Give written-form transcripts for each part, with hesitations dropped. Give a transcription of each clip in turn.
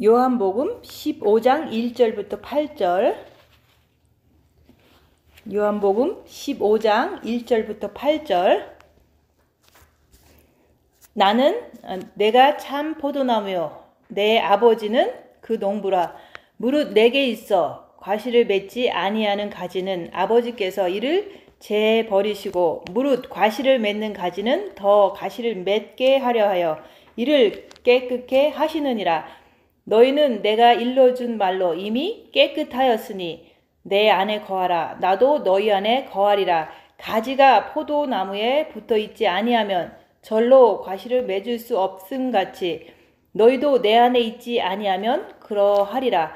요한복음 15장 1절부터 8절. 요한복음 15장 1절부터 8절. 나는 내가 참 포도나무요 내 아버지는 그 농부라. 무릇 내게 있어 과실을 맺지 아니하는 가지는 아버지께서 이를 제 버리시고 무릇 과실을 맺는 가지는 더 과실을 맺게 하려 하여 이를 깨끗게 하시느니라. 너희는 내가 일러준 말로 이미 깨끗하였으니 내 안에 거하라. 나도 너희 안에 거하리라. 가지가 포도나무에 붙어있지 아니하면 절로 과실을 맺을 수 없음같이 너희도 내 안에 있지 아니하면 그러하리라.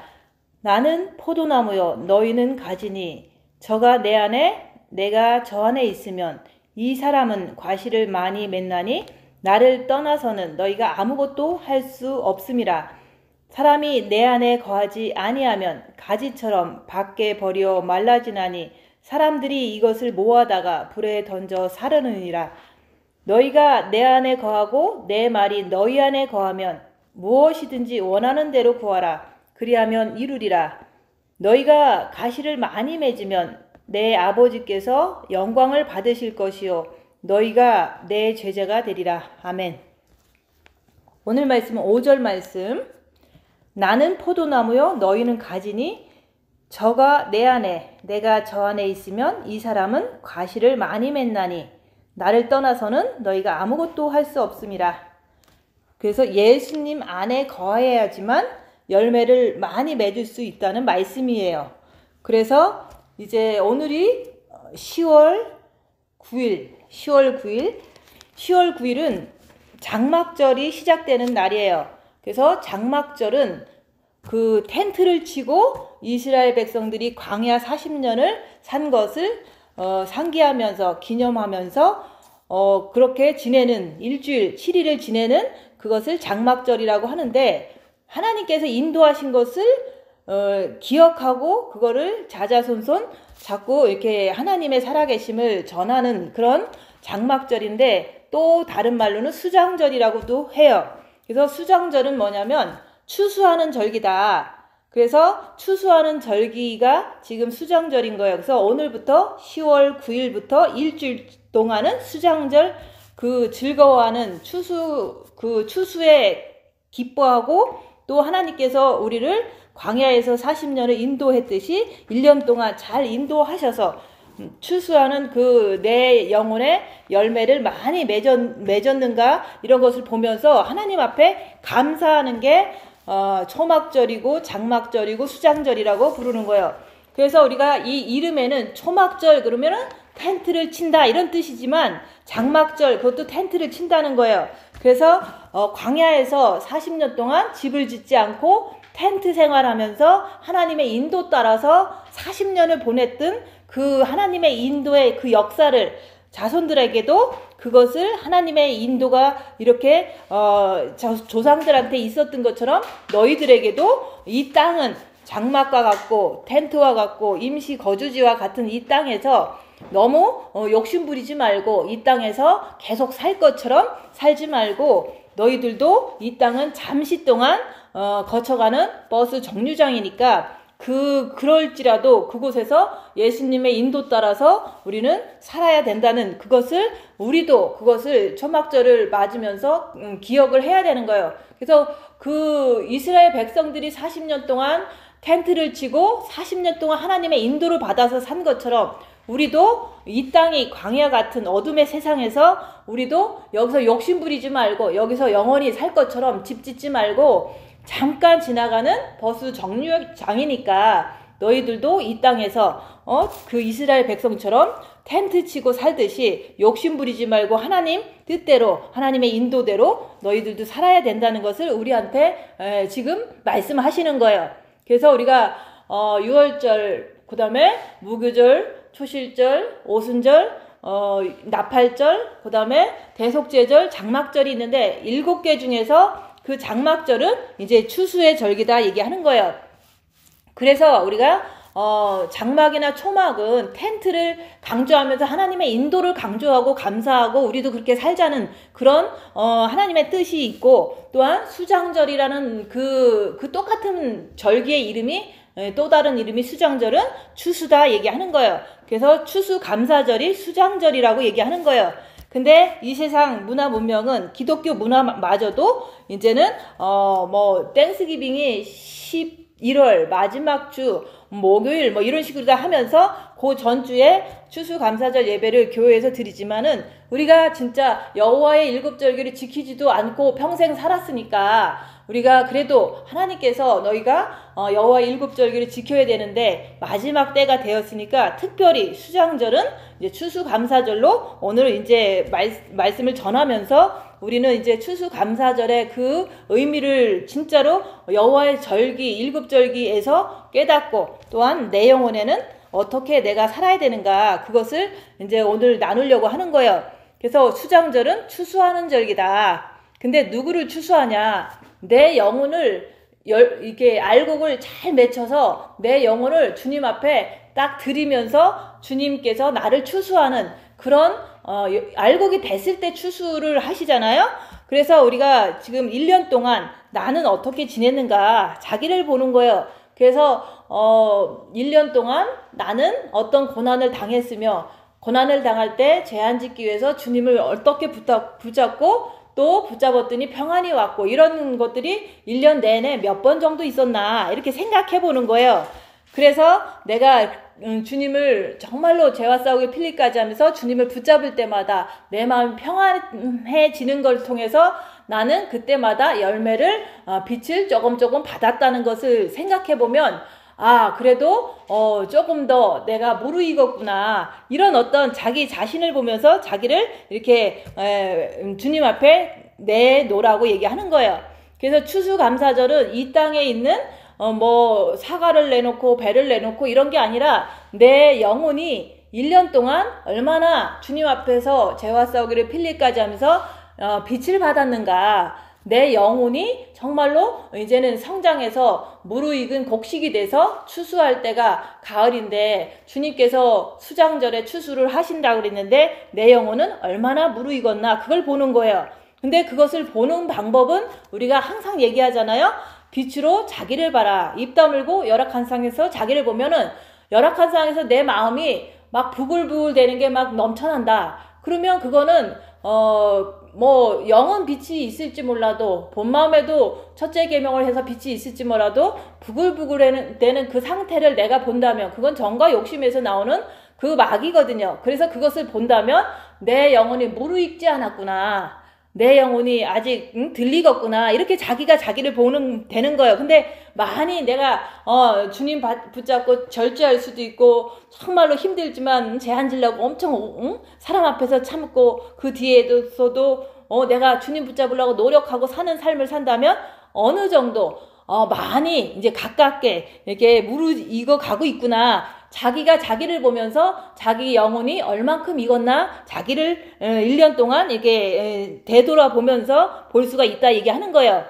나는 포도나무요 너희는 가지니 저가 내 안에 내가 저 안에 있으면 이 사람은 과실을 많이 맺나니 나를 떠나서는 너희가 아무것도 할 수 없음이라. 사람이 내 안에 거하지 아니하면 가지처럼 밖에 버려 말라지나니 사람들이 이것을 모아다가 불에 던져 사르느니라. 너희가 내 안에 거하고 내 말이 너희 안에 거하면 무엇이든지 원하는 대로 구하라. 그리하면 이루리라. 너희가 가시를 많이 맺으면 내 아버지께서 영광을 받으실 것이요 너희가 내 제자가 되리라. 아멘. 오늘 말씀은 5절 말씀. 나는 포도나무요 너희는 가지니 저가 내 안에 내가 저 안에 있으면 이 사람은 과실을 많이 맺나니 나를 떠나서는 너희가 아무것도 할 수 없음이라. 그래서 예수님 안에 거해야지만 열매를 많이 맺을 수 있다는 말씀이에요. 그래서 이제 오늘이 10월 9일은 장막절이 시작되는 날이에요. 그래서 장막절은 그 텐트를 치고 이스라엘 백성들이 광야 40년을 산 것을 상기하면서 기념하면서 그렇게 지내는 일주일 7일을 지내는 그것을 장막절이라고 하는데 하나님께서 인도하신 것을 기억하고 그거를 자자손손 자꾸 이렇게 하나님의 살아계심을 전하는 그런 장막절인데 또 다른 말로는 수장절이라고도 해요. 그래서 수장절은 뭐냐면 추수하는 절기다. 그래서 추수하는 절기가 지금 수장절인 거예요. 그래서 오늘부터 10월 9일부터 일주일 동안은 수장절 그 즐거워하는 추수에 기뻐하고 또 하나님께서 우리를 광야에서 40년을 인도했듯이 1년 동안 잘 인도하셔서 추수하는 그 내 영혼의 열매를 많이 맺었는가 이런 것을 보면서 하나님 앞에 감사하는 게 초막절이고 장막절이고 수장절이라고 부르는 거예요. 그래서 우리가 이 이름에는 초막절 그러면은 텐트를 친다 이런 뜻이지만 장막절 그것도 텐트를 친다는 거예요. 그래서 광야에서 40년 동안 집을 짓지 않고 텐트 생활하면서 하나님의 인도 따라서 40년을 보냈던 그 하나님의 인도의 그 역사를 자손들에게도 그것을 하나님의 인도가 이렇게 조상들한테 있었던 것처럼 너희들에게도 이 땅은 장막과 같고 텐트와 같고 임시 거주지와 같은 이 땅에서 너무 욕심부리지 말고 이 땅에서 계속 살 것처럼 살지 말고 너희들도 이 땅은 잠시 동안 거쳐가는 버스 정류장이니까 그럴지라도 그곳에서 예수님의 인도 따라서 우리는 살아야 된다는 그것을 우리도 그것을 초막절을 맞으면서 기억을 해야 되는 거예요. 그래서 그 이스라엘 백성들이 40년 동안 텐트를 치고 40년 동안 하나님의 인도를 받아서 산 것처럼 우리도 이 땅이 광야 같은 어둠의 세상에서 우리도 여기서 욕심부리지 말고 여기서 영원히 살 것처럼 집 짓지 말고 잠깐 지나가는 버스 정류장이니까 너희들도 이 땅에서 그 이스라엘 백성처럼 텐트 치고 살듯이 욕심 부리지 말고 하나님 뜻대로 하나님의 인도대로 너희들도 살아야 된다는 것을 우리한테 지금 말씀하시는 거예요. 그래서 우리가 6월절 그 다음에 무교절, 초실절, 오순절, 나팔절, 그 다음에 대속제절, 장막절이 있는데 7개 중에서 그 장막절은 이제 추수의 절기다 얘기하는 거예요. 그래서 우리가 장막이나 초막은 텐트를 강조하면서 하나님의 인도를 강조하고 감사하고 우리도 그렇게 살자는 그런 하나님의 뜻이 있고, 또한 수장절이라는 그 똑같은 절기의 이름이, 또 다른 이름이 수장절은 추수다 얘기하는 거예요. 그래서 추수감사절이 수장절이라고 얘기하는 거예요. 근데 이 세상 문화 문명은 기독교 문화마저도 이제는 땡스기빙이 11월 마지막 주 목요일 이런 식으로 다 하면서 그 전주에 추수감사절 예배를 교회에서 드리지만은, 우리가 진짜 여호와의 일곱절기를 지키지도 않고 평생 살았으니까 우리가 그래도 하나님께서 너희가 여호와의 일곱절기를 지켜야 되는데 마지막 때가 되었으니까 특별히 수장절은 이제 추수감사절로 오늘 이제 말씀을 전하면서 우리는 이제 추수감사절의 그 의미를 진짜로 여호와의 절기 일곱절기에서 깨닫고, 또한 내 영혼에는 어떻게 내가 살아야 되는가, 그것을 이제 오늘 나누려고 하는 거예요. 그래서 수장절은 추수하는 절기다. 근데 누구를 추수하냐? 내 영혼을 이렇게 알곡을 잘 맺혀서 내 영혼을 주님 앞에 딱 드리면서 주님께서 나를 추수하는 그런 알곡이 됐을 때 추수를 하시잖아요. 그래서 우리가 지금 1년 동안 나는 어떻게 지냈는가 자기를 보는 거예요. 그래서 1년 동안 나는 어떤 고난을 당했으며, 고난을 당할 때 제한짓기 위해서 주님을 어떻게 붙잡고 또 붙잡았더니 평안이 왔고, 이런 것들이 1년 내내 몇 번 정도 있었나 이렇게 생각해 보는 거예요. 그래서 내가 주님을 정말로 죄와 싸우기 필리까지 하면서 주님을 붙잡을 때마다 내 마음이 평안해지는 걸 통해서 나는 그때마다 열매를 빛을 조금 받았다는 것을 생각해 보면, 그래도 조금 더 내가 무르익었구나, 이런 어떤 자기 자신을 보면서 자기를 이렇게 주님 앞에 내놓으라고 얘기하는 거예요. 그래서 추수감사절은 이 땅에 있는 사과를 내놓고 배를 내놓고 이런 게 아니라 내 영혼이 1년 동안 얼마나 주님 앞에서 죄와 싸우기를 필리까지 하면서 빛을 받았는가, 내 영혼이 정말로 이제는 성장해서 무르익은 곡식이 돼서 추수할 때가 가을인데, 주님께서 수장절에 추수를 하신다고 그랬는데 내 영혼은 얼마나 무르익었나, 그걸 보는 거예요. 근데 그것을 보는 방법은 우리가 항상 얘기하잖아요. 빛으로 자기를 봐라. 입 다물고 열악한 상에서 자기를 보면은, 열악한 상에서 내 마음이 막 부글부글 되는 게 막 넘쳐난다. 그러면 그거는 영은 빛이 있을지 몰라도, 본 마음에도 첫째 계명을 해서 빛이 있을지 몰라도 부글부글 되는 그 상태를 내가 본다면 그건 정과 욕심에서 나오는 그 막이거든요. 그래서 그것을 본다면 내 영혼이 무르익지 않았구나, 내 영혼이 아직 들리겠구나, 이렇게 자기가 자기를 보는 되는 거예요. 근데 많이 내가 주님 붙잡고 절제할 수도 있고 정말로 힘들지만 제한질라고 엄청 사람 앞에서 참고, 그 뒤에서도 내가 주님 붙잡으려고 노력하고 사는 삶을 산다면 어느 정도 많이 이제 가깝게 이렇게 무르익어 가고 있구나, 자기가 자기를 보면서 자기 영혼이 얼만큼 익었나 자기를 1년 동안 이렇게 되돌아보면서 볼 수가 있다 얘기하는 거예요.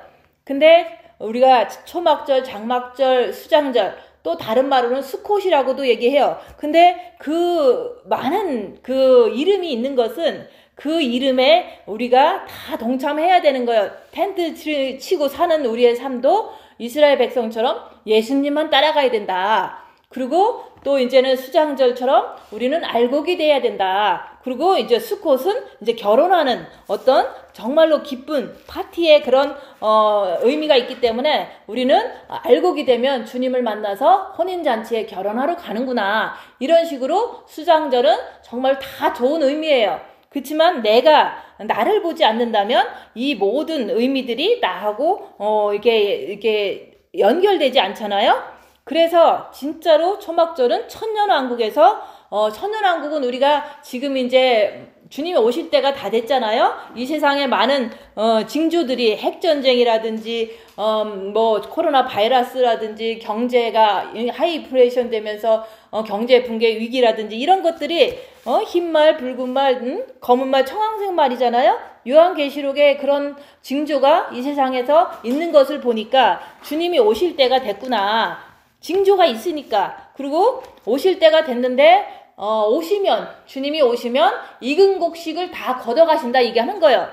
근데 우리가 초막절, 장막절, 수장절, 또 다른 말로는 수콧이라고도 얘기해요. 근데 그 많은 그 이름이 있는 것은 그 이름에 우리가 다 동참해야 되는 거예요. 텐트 치고 사는 우리의 삶도 이스라엘 백성처럼 예수님만 따라가야 된다. 그리고 또 이제는 수장절처럼 우리는 알곡이 돼야 된다. 그리고 이제 수콧은 이제 결혼하는 어떤 정말로 기쁜 파티의 그런 의미가 있기 때문에 우리는 알곡이 되면 주님을 만나서 혼인잔치에 결혼하러 가는구나, 이런 식으로 수장절은 정말 다 좋은 의미예요. 그렇지만 내가 나를 보지 않는다면 이 모든 의미들이 나하고 이렇게 연결되지 않잖아요. 그래서 진짜로 초막절은 천년왕국에서 천년왕국은 우리가 지금 이제 주님이 오실 때가 다 됐잖아요. 이 세상에 많은 징조들이 핵전쟁이라든지 코로나 바이러스라든지 경제가 하이인플레이션 되면서 경제 붕괴 위기라든지 이런 것들이 흰말, 붉은말, 검은말, 청황색 말이잖아요. 요한계시록에 그런 징조가 이 세상에서 있는 것을 보니까 주님이 오실 때가 됐구나. 징조가 있으니까. 그리고 오실 때가 됐는데 주님이 오시면 익은 곡식을 다 걷어가신다 얘기하는 거예요.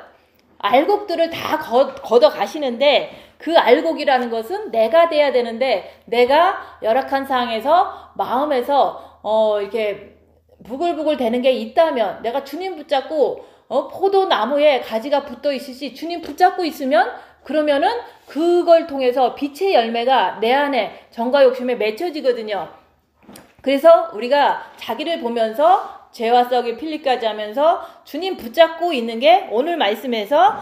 알곡들을 다 걷어가시는데 그 알곡이라는 것은 내가 돼야 되는데, 내가 열악한 상황에서 마음에서 이렇게 부글부글 되는 게 있다면, 내가 주님 붙잡고 포도나무에 가지가 붙어 있듯이 주님 붙잡고 있으면, 그러면은 그걸 통해서 빛의 열매가 내 안에 정과 욕심에 맺혀지거든요. 그래서 우리가 자기를 보면서 죄와 썩을 필리까지 하면서 주님 붙잡고 있는 게 오늘 말씀에서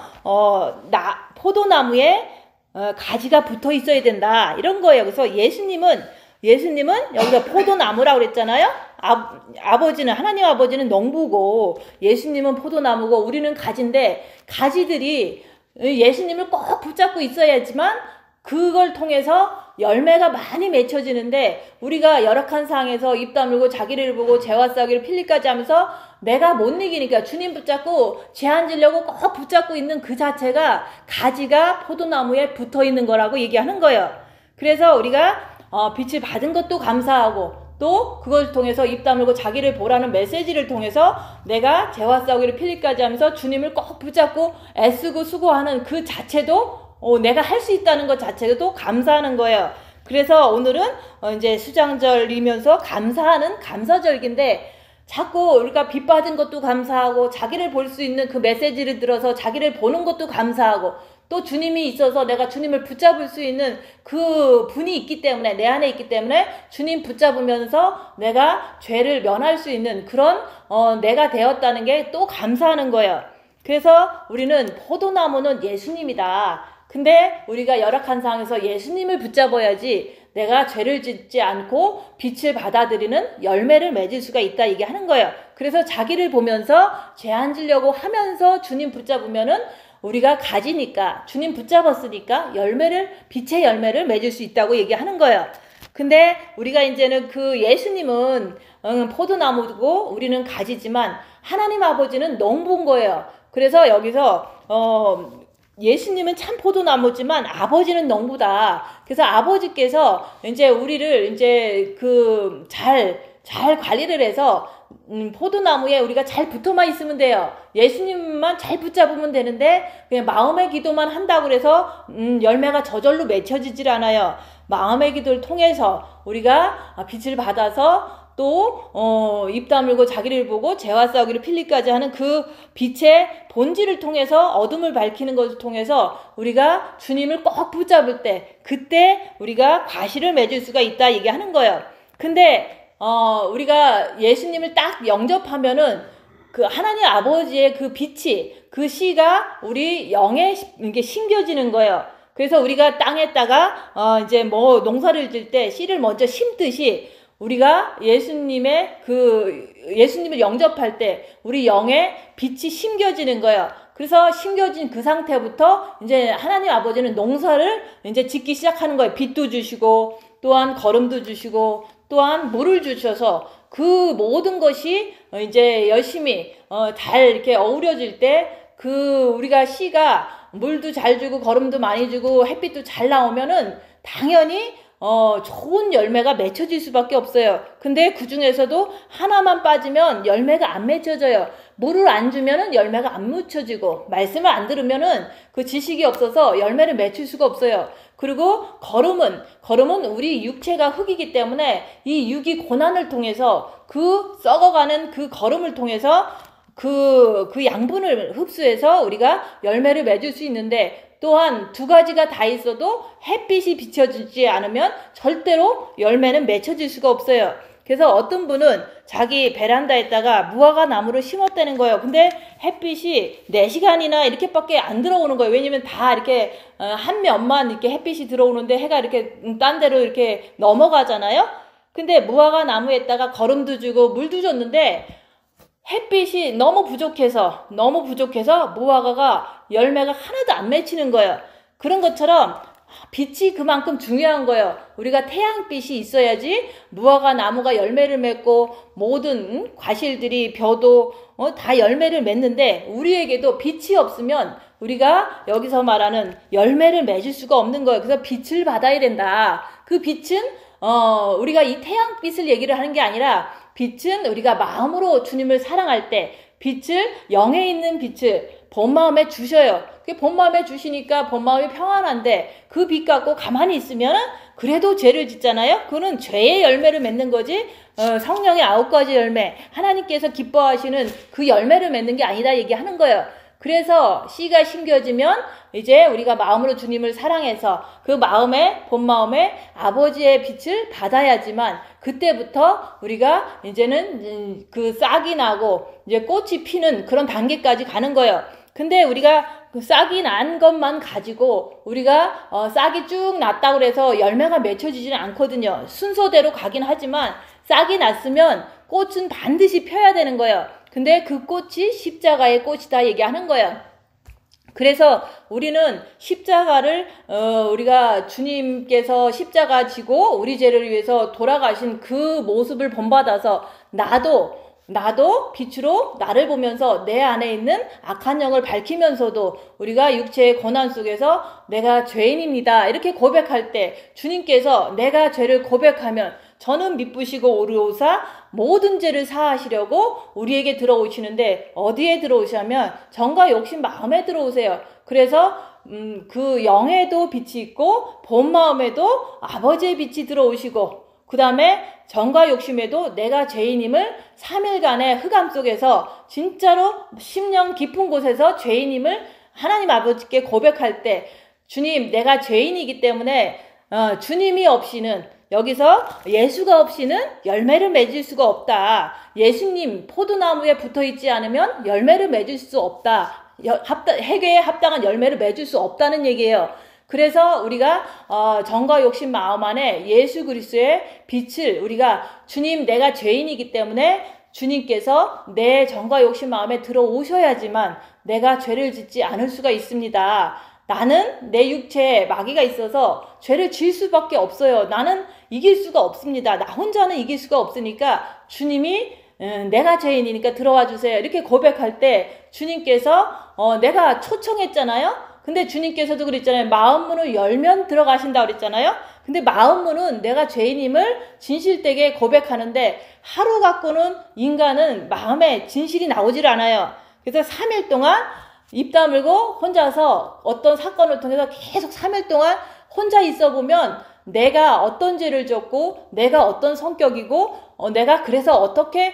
포도나무에 가지가 붙어 있어야 된다 이런 거예요. 그래서 예수님은 여기서 포도나무라고 그랬잖아요. 아버지는, 하나님 아버지는 농부고 예수님은 포도나무고 우리는 가지인데, 가지들이 예수님을 꼭 붙잡고 있어야지만 그걸 통해서 열매가 많이 맺혀지는데, 우리가 열악한 상황에서 입 다물고 자기를 보고 죄와 싸우기를 필리까지 하면서 내가 못 이기니까 주님 붙잡고 죄 안 지려고 꼭 붙잡고 있는 그 자체가 가지가 포도나무에 붙어 있는 거라고 얘기하는 거예요. 그래서 우리가 빛을 받은 것도 감사하고, 또 그걸 통해서 입 다물고 자기를 보라는 메시지를 통해서 내가 죄와 싸우기를 필리까지 하면서 주님을 꼭 붙잡고 애쓰고 수고하는 그 자체도 내가 할 수 있다는 것 자체도 감사하는 거예요. 그래서 오늘은 이제 수장절이면서 감사하는 감사절기인데, 자꾸 우리가 빚 받은 것도 감사하고 자기를 볼 수 있는 그 메시지를 들어서 자기를 보는 것도 감사하고, 또 주님이 있어서 내가 주님을 붙잡을 수 있는 그 분이 있기 때문에, 내 안에 있기 때문에 주님 붙잡으면서 내가 죄를 면할 수 있는 그런 내가 되었다는 게 또 감사하는 거예요. 그래서 우리는 포도나무는 예수님이다. 근데 우리가 열악한 상황에서 예수님을 붙잡아야지 내가 죄를 짓지 않고 빛을 받아들이는 열매를 맺을 수가 있다 얘기하는 거예요. 그래서 자기를 보면서 죄 안 지려고 하면서 주님 붙잡으면은 우리가 가지니까, 주님 붙잡았으니까 빛의 열매를 맺을 수 있다고 얘기하는 거예요. 근데 우리가 이제는 그 예수님은 포도나무고 우리는 가지지만 하나님 아버지는 농부인 거예요. 그래서 여기서 예수님은 참 포도나무지만 아버지는 농부다. 그래서 아버지께서 이제 우리를 이제 잘 관리를 해서 포도나무에 우리가 잘 붙어만 있으면 돼요. 예수님만 잘 붙잡으면 되는데 그냥 마음의 기도만 한다고 해서 열매가 저절로 맺혀지질 않아요. 마음의 기도를 통해서 우리가 빛을 받아서 또 입 다물고 자기를 보고 죄와 싸우기를 필리까지 하는 그 빛의 본질을 통해서, 어둠을 밝히는 것을 통해서 우리가 주님을 꼭 붙잡을 때, 그때 우리가 과실을 맺을 수가 있다 얘기하는 거예요. 근데 우리가 예수님을 딱 영접하면은 그 하나님 아버지의 그 빛이, 그 씨가 우리 영에 이게 심겨지는 거예요. 그래서 우리가 땅에다가 이제 뭐 농사를 질 때 씨를 먼저 심듯이 우리가 예수님을 영접할 때 우리 영에 빛이 심겨지는 거예요. 그래서 심겨진 그 상태부터 이제 하나님 아버지는 농사를 이제 짓기 시작하는 거예요. 빛도 주시고, 또한 거름도 주시고, 또한 물을 주셔서 그 모든 것이 이제 열심히 잘 이렇게 어우러질 때 그 우리가 씨가 물도 잘 주고 거름도 많이 주고 햇빛도 잘 나오면은 당연히 좋은 열매가 맺혀질 수밖에 없어요. 근데 그 중에서도 하나만 빠지면 열매가 안 맺혀져요. 물을 안 주면은 열매가 안 묻혀지고, 말씀을 안 들으면은 그 지식이 없어서 열매를 맺힐 수가 없어요. 그리고 거름은 우리 육체가 흙이기 때문에 이 육이 고난을 통해서 그 썩어가는 그 거름을 통해서 그 양분을 흡수해서 우리가 열매를 맺을 수 있는데, 또한 두 가지가 다 있어도 햇빛이 비춰지지 않으면 절대로 열매는 맺혀질 수가 없어요. 그래서 어떤 분은 자기 베란다에다가 무화과 나무를 심었다는 거예요. 근데 햇빛이 4시간이나 이렇게밖에 안 들어오는 거예요. 왜냐면 다 이렇게 한 면만 이렇게 햇빛이 들어오는데 해가 이렇게 딴 데로 이렇게 넘어가잖아요. 근데 무화과 나무에다가 거름도 주고 물도 줬는데 햇빛이 너무 부족해서 무화과가 열매가 하나도 안 맺히는 거예요. 그런 것처럼 빛이 그만큼 중요한 거예요. 우리가 태양빛이 있어야지 무화과 나무가 열매를 맺고 모든 과실들이 벼도 다 열매를 맺는데, 우리에게도 빛이 없으면 우리가 여기서 말하는 열매를 맺을 수가 없는 거예요. 그래서 빛을 받아야 된다. 그 빛은 우리가 이 태양빛을 얘기를 하는 게 아니라 빛은 우리가 마음으로 주님을 사랑할 때 빛을 영에 있는 빛을 본 마음에 주셔요. 본 마음에 주시니까 본 마음이 평안한데 그 빛 갖고 가만히 있으면 그래도 죄를 짓잖아요. 그거는 죄의 열매를 맺는 거지 성령의 9가지 열매 하나님께서 기뻐하시는 그 열매를 맺는 게 아니다 얘기하는 거예요. 그래서 씨가 심겨지면 이제 우리가 마음으로 주님을 사랑해서 그 마음에 본 마음에 아버지의 빛을 받아야지만 그때부터 우리가 이제는 그 싹이 나고 이제 꽃이 피는 그런 단계까지 가는 거예요. 근데 우리가 그 싹이 난 것만 가지고 우리가 싹이 쭉 났다고 해서 열매가 맺혀지지는 않거든요. 순서대로 가긴 하지만 싹이 났으면 꽃은 반드시 펴야 되는 거예요. 근데 그 꽃이 십자가의 꽃이다 얘기하는 거예요. 그래서 우리는 십자가를 우리가 주님께서 십자가 지고 우리 죄를 위해서 돌아가신 그 모습을 본받아서 나도 빛으로 나를 보면서 내 안에 있는 악한 영을 밝히면서도 우리가 육체의 고난 속에서 내가 죄인입니다 이렇게 고백할 때 주님께서 내가 죄를 고백하면 저는 미쁘시고 오르오사 모든 죄를 사하시려고 우리에게 들어오시는데 어디에 들어오시냐면 정과 욕심 마음에 들어오세요. 그래서 그 영에도 빛이 있고 본 마음에도 아버지의 빛이 들어오시고 그 다음에 정과 욕심에도 내가 죄인임을 3일간의 흑암 속에서 진짜로 심령 깊은 곳에서 죄인임을 하나님 아버지께 고백할 때 주님 내가 죄인이기 때문에 주님이 없이는 여기서 예수가 없이는 열매를 맺을 수가 없다. 예수님 포도나무에 붙어있지 않으면 열매를 맺을 수 없다. 회개에 합당한 열매를 맺을 수 없다는 얘기예요. 그래서 우리가 정과 욕심 마음 안에 예수 그리스도의 빛을 우리가 주님 내가 죄인이기 때문에 주님께서 내 정과 욕심 마음에 들어오셔야지만 내가 죄를 짓지 않을 수가 있습니다. 나는 내 육체에 마귀가 있어서 죄를 지을 수밖에 없어요. 나는 이길 수가 없습니다. 나 혼자는 이길 수가 없으니까 주님이 내가 죄인이니까 들어와 주세요. 이렇게 고백할 때 주님께서 내가 초청했잖아요. 근데 주님께서도 그랬잖아요. 마음문을 열면 들어가신다 그랬잖아요. 근데 마음문은 내가 죄인임을 진실되게 고백하는데 하루 갖고는 인간은 마음에 진실이 나오질 않아요. 그래서 3일 동안 입 다물고 혼자서 어떤 사건을 통해서 계속 3일 동안 혼자 있어 보면 내가 어떤 죄를 졌고 내가 어떤 성격이고 내가 그래서 어떻게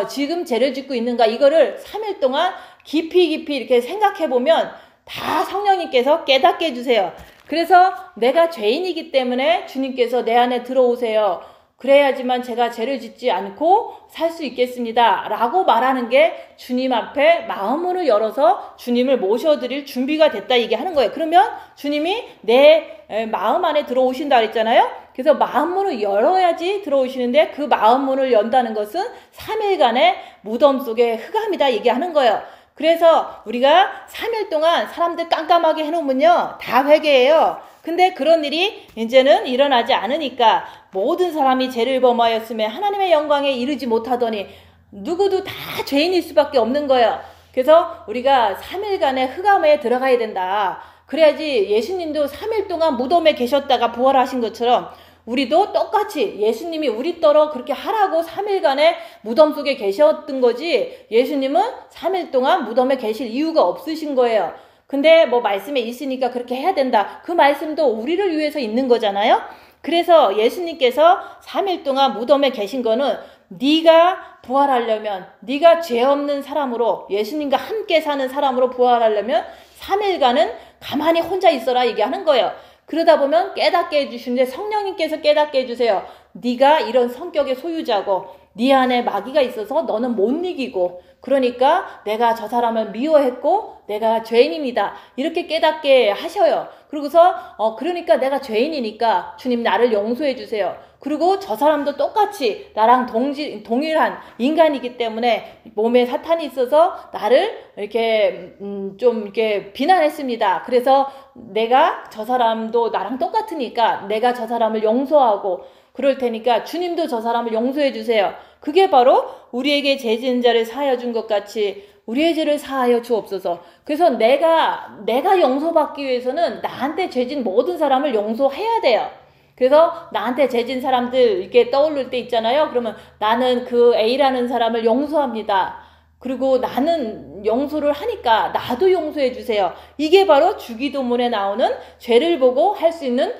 지금 죄를 짓고 있는가 이거를 3일 동안 깊이 이렇게 생각해 보면 다 성령님께서 깨닫게 해주세요. 그래서 내가 죄인이기 때문에 주님께서 내 안에 들어오세요. 그래야지만 제가 죄를 짓지 않고 살 수 있겠습니다. 라고 말하는 게 주님 앞에 마음문을 열어서 주님을 모셔드릴 준비가 됐다 얘기하는 거예요. 그러면 주님이 내 마음 안에 들어오신다 그랬잖아요. 그래서 마음문을 열어야지 들어오시는데 그 마음문을 연다는 것은 3일간의 무덤 속의 흑암이다 얘기하는 거예요. 그래서 우리가 3일 동안 사람들 깜깜하게 해놓으면요 다 회개해요. 근데 그런 일이 이제는 일어나지 않으니까 모든 사람이 죄를 범하였으며 하나님의 영광에 이르지 못하더니 누구도 다 죄인일 수밖에 없는 거예요. 그래서 우리가 3일간의 흑암에 들어가야 된다. 그래야지 예수님도 3일 동안 무덤에 계셨다가 부활하신 것처럼 우리도 똑같이 예수님이 우리더러 그렇게 하라고 3일간의 무덤 속에 계셨던 거지 예수님은 3일 동안 무덤에 계실 이유가 없으신 거예요. 근데 뭐 말씀에 있으니까 그렇게 해야 된다. 그 말씀도 우리를 위해서 있는 거잖아요. 그래서 예수님께서 3일 동안 무덤에 계신 거는 네가 부활하려면 네가 죄 없는 사람으로 예수님과 함께 사는 사람으로 부활하려면 3일간은 가만히 혼자 있어라 얘기하는 거예요. 그러다 보면 깨닫게 해주시는데 성령님께서 깨닫게 해주세요. 네가 이런 성격의 소유자고 네 안에 마귀가 있어서 너는 못 이기고 그러니까 내가 저 사람을 미워했고 내가 죄인입니다. 이렇게 깨닫게 하셔요. 그러고서 그러니까 내가 죄인이니까 주님 나를 용서해 주세요. 그리고 저 사람도 똑같이 나랑 동일한 인간이기 때문에 몸에 사탄이 있어서 나를 이렇게 좀 이렇게 비난했습니다. 그래서 내가 저 사람도 나랑 똑같으니까 내가 저 사람을 용서하고 그럴 테니까 주님도 저 사람을 용서해 주세요. 그게 바로 우리에게 죄 지은 자를 사하여 준 것 같이 우리의 죄를 사하여 주옵소서. 그래서 내가 용서받기 위해서는 나한테 죄진 모든 사람을 용서해야 돼요. 그래서 나한테 재진 사람들 이렇게 떠오를 때 있잖아요. 그러면 나는 그 A라는 사람을 용서합니다. 그리고 나는 용서를 하니까 나도 용서해 주세요. 이게 바로 주기도문에 나오는 죄를 보고 할 수 있는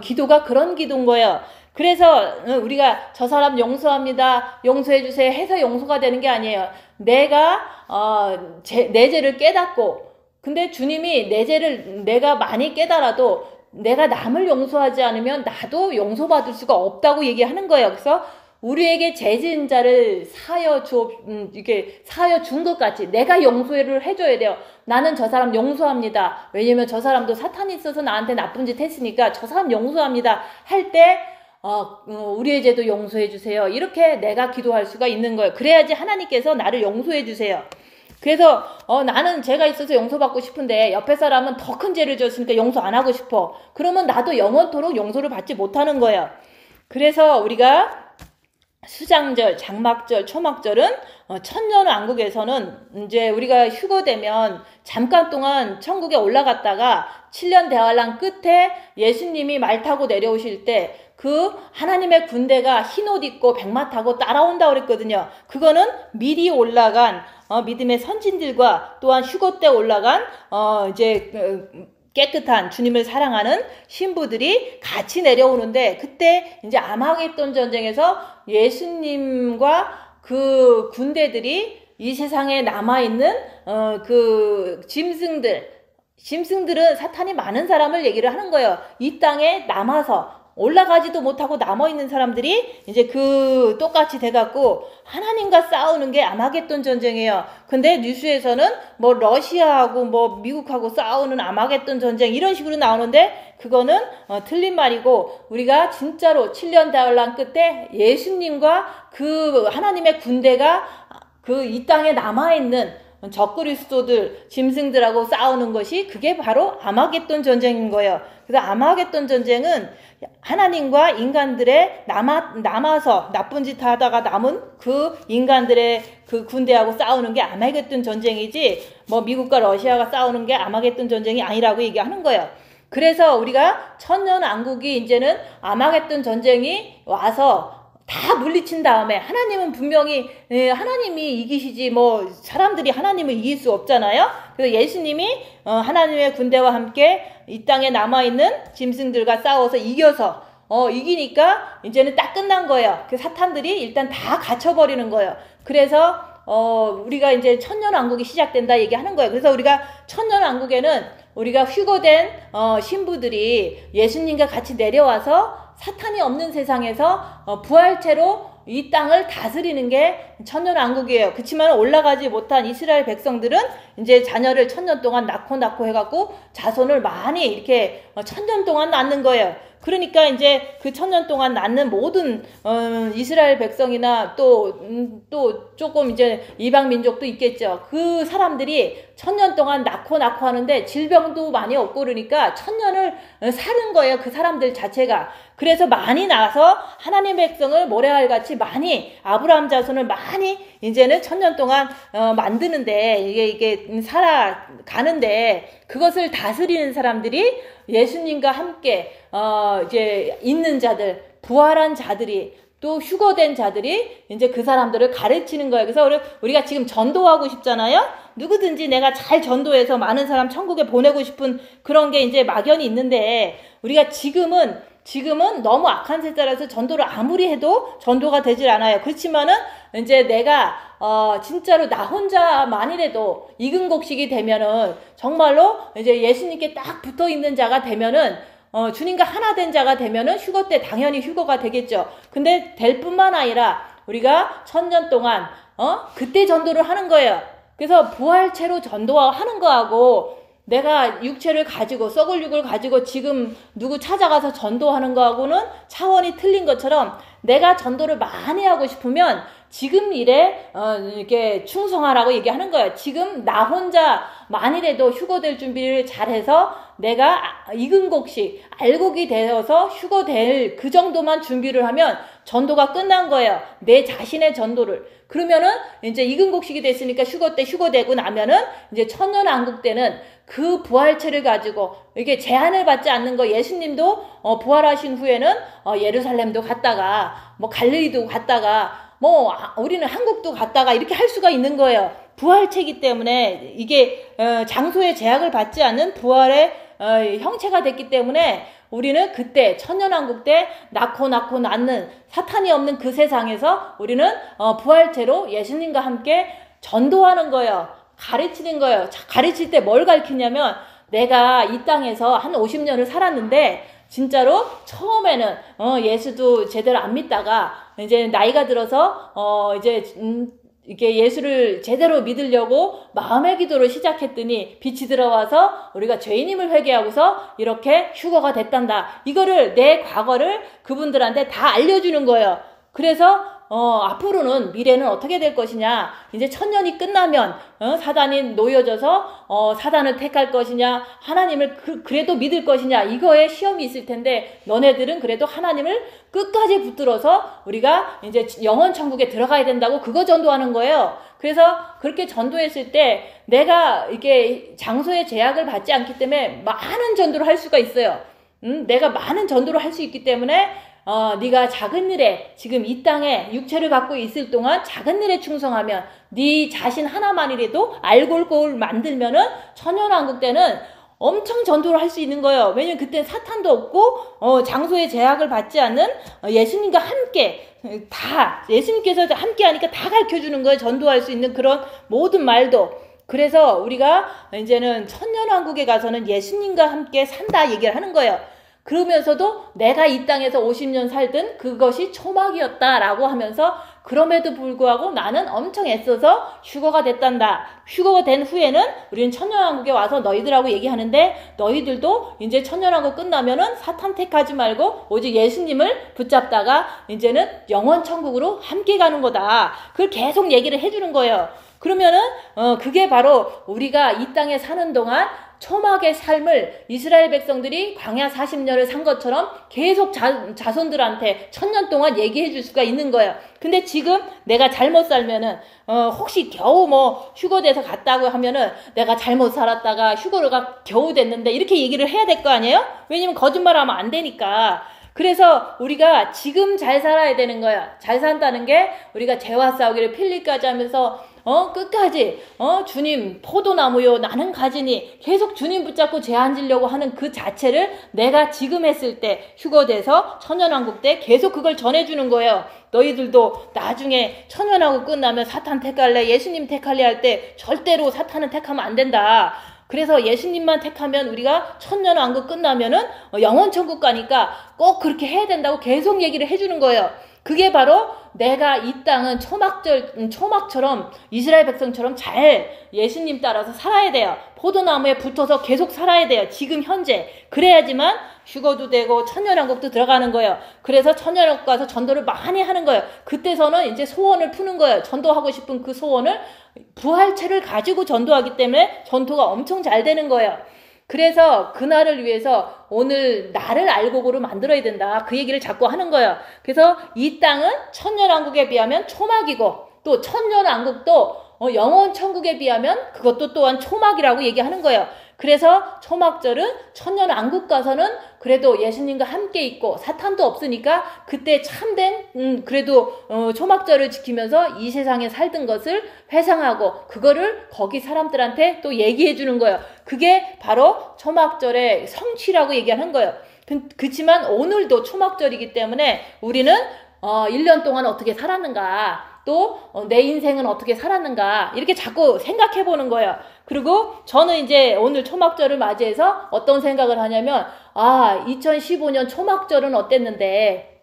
기도가 그런 기도인 거예요. 그래서 우리가 저 사람 용서합니다, 용서해 주세요 해서 용서가 되는 게 아니에요. 내가 내 죄를 깨닫고, 근데 주님이 내 죄를 내가 많이 깨달아도 내가 남을 용서하지 않으면 나도 용서받을 수가 없다고 얘기하는 거예요. 그래서 우리에게 죄 지은 자를 이렇게 사하여 준 것 같이 내가 용서를 해줘야 돼요. 나는 저 사람 용서합니다. 왜냐면 저 사람도 사탄이 있어서 나한테 나쁜 짓 했으니까 저 사람 용서합니다 할 때 우리의 죄도 용서해 주세요. 이렇게 내가 기도할 수가 있는 거예요. 그래야지 하나님께서 나를 용서해 주세요. 그래서 나는 죄가 있어서 용서받고 싶은데 옆에 사람은 더 큰 죄를 졌으니까 용서 안 하고 싶어. 그러면 나도 영원토록 용서를 받지 못하는 거예요. 그래서 우리가 수장절, 장막절, 초막절은 천년왕국에서는 이제 우리가 휴거되면 잠깐 동안 천국에 올라갔다가 7년 대환란 끝에 예수님이 말 타고 내려오실 때 그 하나님의 군대가 흰옷 입고 백마 타고 따라온다고 그랬거든요. 그거는 미리 올라간 믿음의 선진들과 또한 휴거 때 올라간 이제 깨끗한 주님을 사랑하는 신부들이 같이 내려오는데, 그때 이제 아마겟돈 전쟁에서 예수님과 그 군대들이 이 세상에 남아있는 그 짐승들은 사탄이 많은 사람을 얘기를 하는 거예요. 이 땅에 남아서 올라가지도 못하고 남아있는 사람들이 이제 그 똑같이 돼갖고 하나님과 싸우는 게 아마겟돈 전쟁이에요. 근데 뉴스에서는 뭐 러시아하고 뭐 미국하고 싸우는 아마겟돈 전쟁 이런 식으로 나오는데 그거는 틀린 말이고, 우리가 진짜로 7년 대환란 끝에 예수님과 그 하나님의 군대가 그 이 땅에 남아있는 적그리스도들, 짐승들하고 싸우는 것이 그게 바로 아마겟돈 전쟁인 거예요. 그래서 아마겟돈 전쟁은 하나님과 인간들의 남아서 나쁜 짓 하다가 남은 그 인간들의 그 군대하고 싸우는 게 아마겟돈 전쟁이지, 뭐 미국과 러시아가 싸우는 게 아마겟돈 전쟁이 아니라고 얘기하는 거예요. 그래서 우리가 천년왕국이 이제는 아마겟돈 전쟁이 와서 다 물리친 다음에, 하나님은 분명히 하나님이 이기시지 뭐 사람들이 하나님을 이길 수 없잖아요. 그래서 예수님이 하나님의 군대와 함께 이 땅에 남아있는 짐승들과 싸워서 이겨서 이기니까 이제는 딱 끝난 거예요. 그 사탄들이 일단 다 갇혀버리는 거예요. 그래서 우리가 이제 천년왕국이 시작된다 얘기하는 거예요. 그래서 우리가 천년왕국에는 우리가 휴거된 신부들이 예수님과 같이 내려와서 사탄이 없는 세상에서 부활체로 이 땅을 다스리는 게 천년왕국이에요. 그렇지만 올라가지 못한 이스라엘 백성들은 이제 자녀를 천년 동안 낳고 해갖고 자손을 많이 이렇게 천년 동안 낳는 거예요. 그러니까 이제 그 천년 동안 낳는 모든 이스라엘 백성이나 또 조금 이제 이방 민족도 있겠죠. 그 사람들이 천년 동안 낳고 하는데 질병도 많이 없고 그러니까 천년을 사는 거예요. 그 사람들 자체가. 그래서 많이 나서 하나님의 백성을 모래알같이 많이, 아브라함 자손을 많이 이제는 천년 동안 만드는데 이게 살아가는데, 그것을 다스리는 사람들이 예수님과 함께 이제 있는 자들, 부활한 자들이, 또 휴거된 자들이 이제 그 사람들을 가르치는 거예요. 그래서 우리가 지금 전도하고 싶잖아요. 누구든지 내가 잘 전도해서 많은 사람 천국에 보내고 싶은 그런 게 이제 막연히 있는데, 우리가 지금은 너무 악한 세대라서 전도를 아무리 해도 전도가 되질 않아요. 그렇지만은 이제 내가 진짜로 나 혼자만이라도 익은 곡식이 되면은, 정말로 이제 예수님께 딱 붙어 있는 자가 되면은, 주님과 하나 된 자가 되면은 휴거 때 당연히 휴거가 되겠죠. 근데 될 뿐만 아니라 우리가 천년 동안 그때 전도를 하는 거예요. 그래서 부활체로 전도하는 거하고 내가 육체를 가지고, 썩을 육을 가지고 지금 누구 찾아가서 전도하는 거하고는 차원이 틀린 것처럼, 내가 전도를 많이 하고 싶으면 지금 일에 이렇게 충성하라고 얘기하는 거예요. 지금 나 혼자 만일에도 휴거될 준비를 잘해서 내가 이근곡식 알곡이 되어서 휴거될 그 정도만 준비를 하면 전도가 끝난 거예요. 내 자신의 전도를. 그러면은 이제 이근곡식이 됐으니까 휴거 때 휴거되고 나면은 이제 천년왕국 때는 그 부활체를 가지고 이게 제한을 받지 않는 거. 예수님도 부활하신 후에는 예루살렘도 갔다가 뭐 갈릴리도 갔다가 뭐 우리는 한국도 갔다가 이렇게 할 수가 있는 거예요. 부활체이기 때문에 이게 장소의 제약을 받지 않는 부활의 형체가 됐기 때문에 우리는 그때 천년왕국 때 낳고 낳는 사탄이 없는 그 세상에서 우리는 부활체로 예수님과 함께 전도하는 거예요. 가르치는 거예요. 가르칠 때 뭘 가르치냐면 내가 이 땅에서 한 50년을 살았는데 진짜로 처음에는 예수도 제대로 안 믿다가 이제 나이가 들어서 이제 이게 예수를 제대로 믿으려고 마음의 기도를 시작했더니 빛이 들어와서 우리가 죄인임을 회개하고서 이렇게 휴거가 됐단다. 이거를 내 과거를 그분들한테 다 알려주는 거예요. 그래서 앞으로는 미래는 어떻게 될 것이냐. 이제 천년이 끝나면 사단이 놓여져서 사단을 택할 것이냐, 하나님을 그래도 믿을 것이냐, 이거에 시험이 있을 텐데 너네들은 그래도 하나님을 끝까지 붙들어서 우리가 이제 영원 천국에 들어가야 된다고 그거 전도하는 거예요. 그래서 그렇게 전도했을 때 내가 이게 장소의 제약을 받지 않기 때문에 많은 전도를 할 수가 있어요. 내가 많은 전도를 할 수 있기 때문에 네가 작은 일에 지금 이 땅에 육체를 갖고 있을 동안 작은 일에 충성하면 네 자신 하나만이라도 알골골 만들면은 천년왕국 때는 엄청 전도를 할 수 있는 거예요. 왜냐면 그때 사탄도 없고 장소의 제약을 받지 않는 예수님과 함께 다 예수님께서 함께 하니까 다 가르쳐주는 거예요. 전도할 수 있는 그런 모든 말도. 그래서 우리가 이제는 천년왕국에 가서는 예수님과 함께 산다 얘기를 하는 거예요. 그러면서도 내가 이 땅에서 50년 살든 그것이 초막이었다라고 하면서 그럼에도 불구하고 나는 엄청 애써서 휴거가 됐단다. 휴거가 된 후에는 우리는 천년왕국에 와서 너희들하고 얘기하는데 너희들도 이제 천년왕국 끝나면은 사탄 택하지 말고 오직 예수님을 붙잡다가 이제는 영원 천국으로 함께 가는 거다. 그걸 계속 얘기를 해주는 거예요. 그러면은 그게 바로 우리가 이 땅에 사는 동안 초막의 삶을 이스라엘 백성들이 광야 40년을 산 것처럼 계속 자손들한테 천년 동안 얘기해 줄 수가 있는 거예요. 근데 지금 내가 잘못 살면은 혹시 겨우 뭐 휴거돼서 갔다고 하면은 내가 잘못 살았다가 휴거가 겨우 됐는데 이렇게 얘기를 해야 될 거 아니에요? 왜냐면 거짓말하면 안 되니까. 그래서 우리가 지금 잘 살아야 되는 거야. 잘 산다는 게 우리가 죄와 싸우기를 필리까지 하면서 끝까지 주님 포도나무요 나는 가지니 계속 주님 붙잡고 죄 안 지려고 하는 그 자체를 내가 지금 했을 때 휴거돼서 천년왕국 때 계속 그걸 전해주는 거예요. 너희들도 나중에 천년왕국 끝나면 사탄 택할래 예수님 택할래 할 때 절대로 사탄은 택하면 안 된다. 그래서 예수님만 택하면 우리가 천년왕국 끝나면은 영원 천국 가니까 꼭 그렇게 해야 된다고 계속 얘기를 해주는 거예요. 그게 바로 내가 이 땅은 초막처럼 이스라엘 백성처럼 잘 예수님 따라서 살아야 돼요. 포도나무에 붙어서 계속 살아야 돼요. 지금 현재. 그래야지만 휴거도 되고 천년왕국도 들어가는 거예요. 그래서 천년왕국 가서 전도를 많이 하는 거예요. 그때서는 이제 소원을 푸는 거예요. 전도하고 싶은 그 소원을 부활체를 가지고 전도하기 때문에 전도가 엄청 잘 되는 거예요. 그래서 그날을 위해서 오늘 나를 알곡으로 만들어야 된다. 그 얘기를 자꾸 하는 거예요. 그래서 이 땅은 천년왕국에 비하면 초막이고 또 천년왕국도 영원 천국에 비하면 그것도 또한 초막이라고 얘기하는 거예요. 그래서 초막절은 천년왕국 가서는 그래도 예수님과 함께 있고 사탄도 없으니까 그때 참된 그래도 초막절을 지키면서 이 세상에 살던 것을 회상하고 그거를 거기 사람들한테 또 얘기해 주는 거예요. 그게 바로 초막절의 성취라고 얘기하는 거예요. 그렇지만 오늘도 초막절이기 때문에 우리는 1년 동안 어떻게 살았는가 또 내 인생은 어떻게 살았는가 이렇게 자꾸 생각해 보는 거예요. 그리고 저는 이제 오늘 초막절을 맞이해서 어떤 생각을 하냐면 2015년 초막절은 어땠는데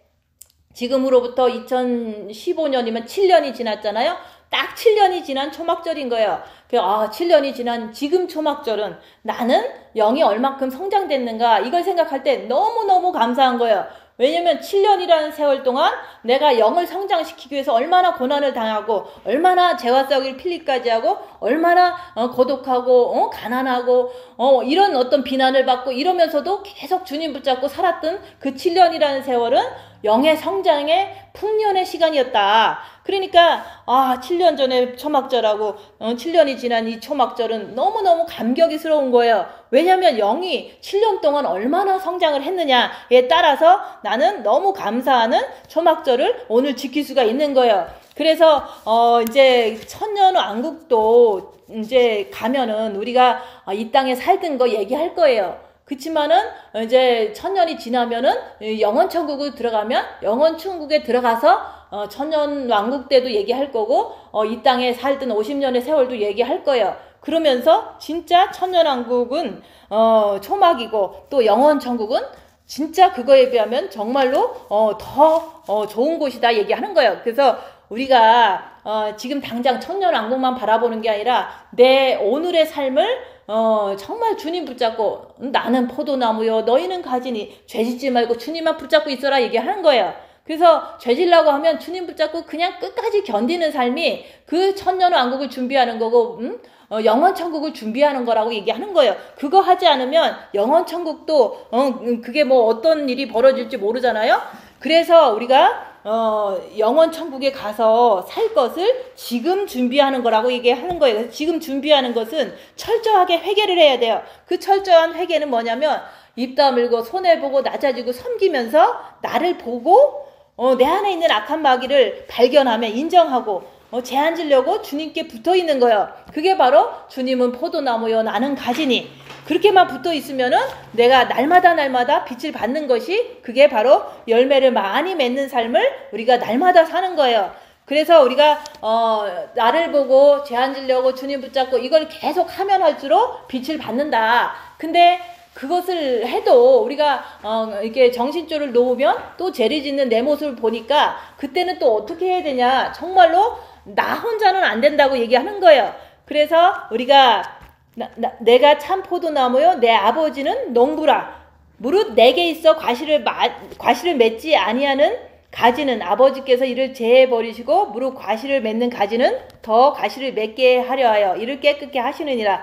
지금으로부터 2015년이면 7년이 지났잖아요. 딱 7년이 지난 초막절인 거예요. 7년이 지난 지금 초막절은 나는 영이 얼만큼 성장됐는가 이걸 생각할 때 너무너무 감사한 거예요. 왜냐면 7년이라는 세월 동안 내가 영을 성장시키기 위해서 얼마나 고난을 당하고 얼마나 죄와 싸우기를 필리까지 하고 얼마나 고독하고 가난하고 이런 어떤 비난을 받고 이러면서도 계속 주님 붙잡고 살았던 그 7년이라는 세월은 영의 성장의 풍년의 시간이었다. 그러니까 7년 전에 초막절하고 7년이 지난 이 초막절은 너무너무 감격스러운 거예요. 왜냐하면 영이 7년 동안 얼마나 성장을 했느냐에 따라서 나는 너무 감사하는 초막절을 오늘 지킬 수가 있는 거예요. 그래서 이제 천년왕국도 이제 가면은 우리가 이 땅에 살던 거 얘기할 거예요. 그치만은 이제 천년이 지나면은 영원천국을 들어가면 영원천국에 들어가서 천년왕국 때도 얘기할 거고 이 땅에 살던 50년의 세월도 얘기할 거예요. 그러면서 진짜 천년왕국은 초막이고 또 영원천국은 진짜 그거에 비하면 정말로 더 좋은 곳이다 얘기하는 거예요. 그래서 우리가 지금 당장 천년왕국만 바라보는 게 아니라 내 오늘의 삶을 정말 주님 붙잡고 나는 포도나무요 너희는 가지니 죄짓지 말고 주님만 붙잡고 있어라 얘기하는 거예요. 그래서 죄질라고 하면 주님 붙잡고 그냥 끝까지 견디는 삶이 그 천년왕국을 준비하는 거고 영원천국을 준비하는 거라고 얘기하는 거예요. 그거 하지 않으면 영원천국도 그게 뭐 어떤 일이 벌어질지 모르잖아요. 그래서 우리가 영원천국에 가서 살 것을 지금 준비하는 거라고 얘기하는 거예요. 그래서 지금 준비하는 것은 철저하게 회개를 해야 돼요. 그 철저한 회개는 뭐냐면 입 다물고 손해보고 낮아지고 섬기면서 나를 보고 내 안에 있는 악한 마귀를 발견하며 인정하고 제한지려고 주님께 붙어있는 거예요. 그게 바로 주님은 포도나무요 나는 가지니 그렇게만 붙어 있으면은 내가 날마다 빛을 받는 것이 그게 바로 열매를 많이 맺는 삶을 우리가 날마다 사는 거예요. 그래서 우리가 나를 보고 제한지려고 주님 붙잡고 이걸 계속 하면 할수록 빛을 받는다. 근데 그것을 해도 우리가 이렇게 정신줄을 놓으면 또 죄를 짓는 내 모습을 보니까 그때는 또 어떻게 해야 되냐. 정말로 나 혼자는 안 된다고 얘기하는 거예요. 그래서 우리가 내가 참 포도나무요 내 아버지는 농부라. 무릇 내게 있어 과실을 맺지 아니하는 가지는 아버지께서 이를 제해 버리시고 무릇 과실을 맺는 가지는 더 과실을 맺게 하려 하여 이를 깨끗게 하시느니라.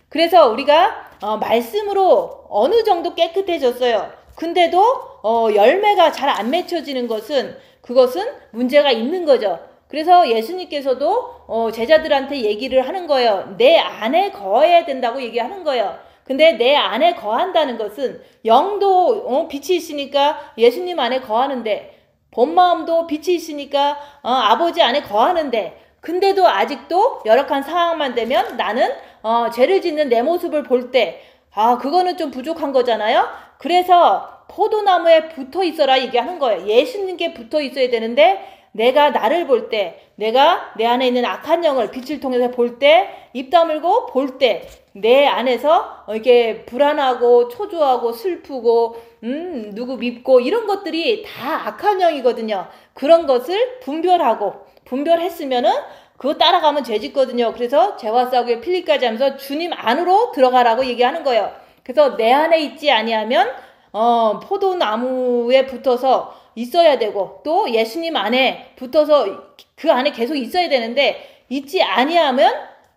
그래서 우리가 말씀으로 어느 정도 깨끗해졌어요. 근데도 열매가 잘 안 맺혀지는 그것은 문제가 있는 거죠. 그래서 예수님께서도 제자들한테 얘기를 하는 거예요. 내 안에 거해야 된다고 얘기하는 거예요. 근데 내 안에 거한다는 것은 영도 빛이 있으니까 예수님 안에 거하는데 본 마음도 빛이 있으니까 아버지 안에 거하는데 근데도 아직도 열악한 상황만 되면 나는 죄를 짓는 내 모습을 볼 때 그거는 좀 부족한 거잖아요. 그래서 포도나무에 붙어 있어라 얘기하는 거예요. 예수님께 붙어 있어야 되는데 내가 나를 볼 때, 내가 내 안에 있는 악한 영을 빛을 통해서 볼 때, 입 다물고 볼 때, 내 안에서 이렇게 불안하고 초조하고 슬프고 누구 밉고 이런 것들이 다 악한 영이거든요. 그런 것을 분별했으면은 그거 따라가면 죄짓거든요. 그래서 죄와 싸우기에 필리까지 하면서 주님 안으로 들어가라고 얘기하는 거예요. 그래서 내 안에 있지 아니하면 포도나무에 붙어서 있어야 되고 또 예수님 안에 붙어서 그 안에 계속 있어야 되는데 있지 아니하면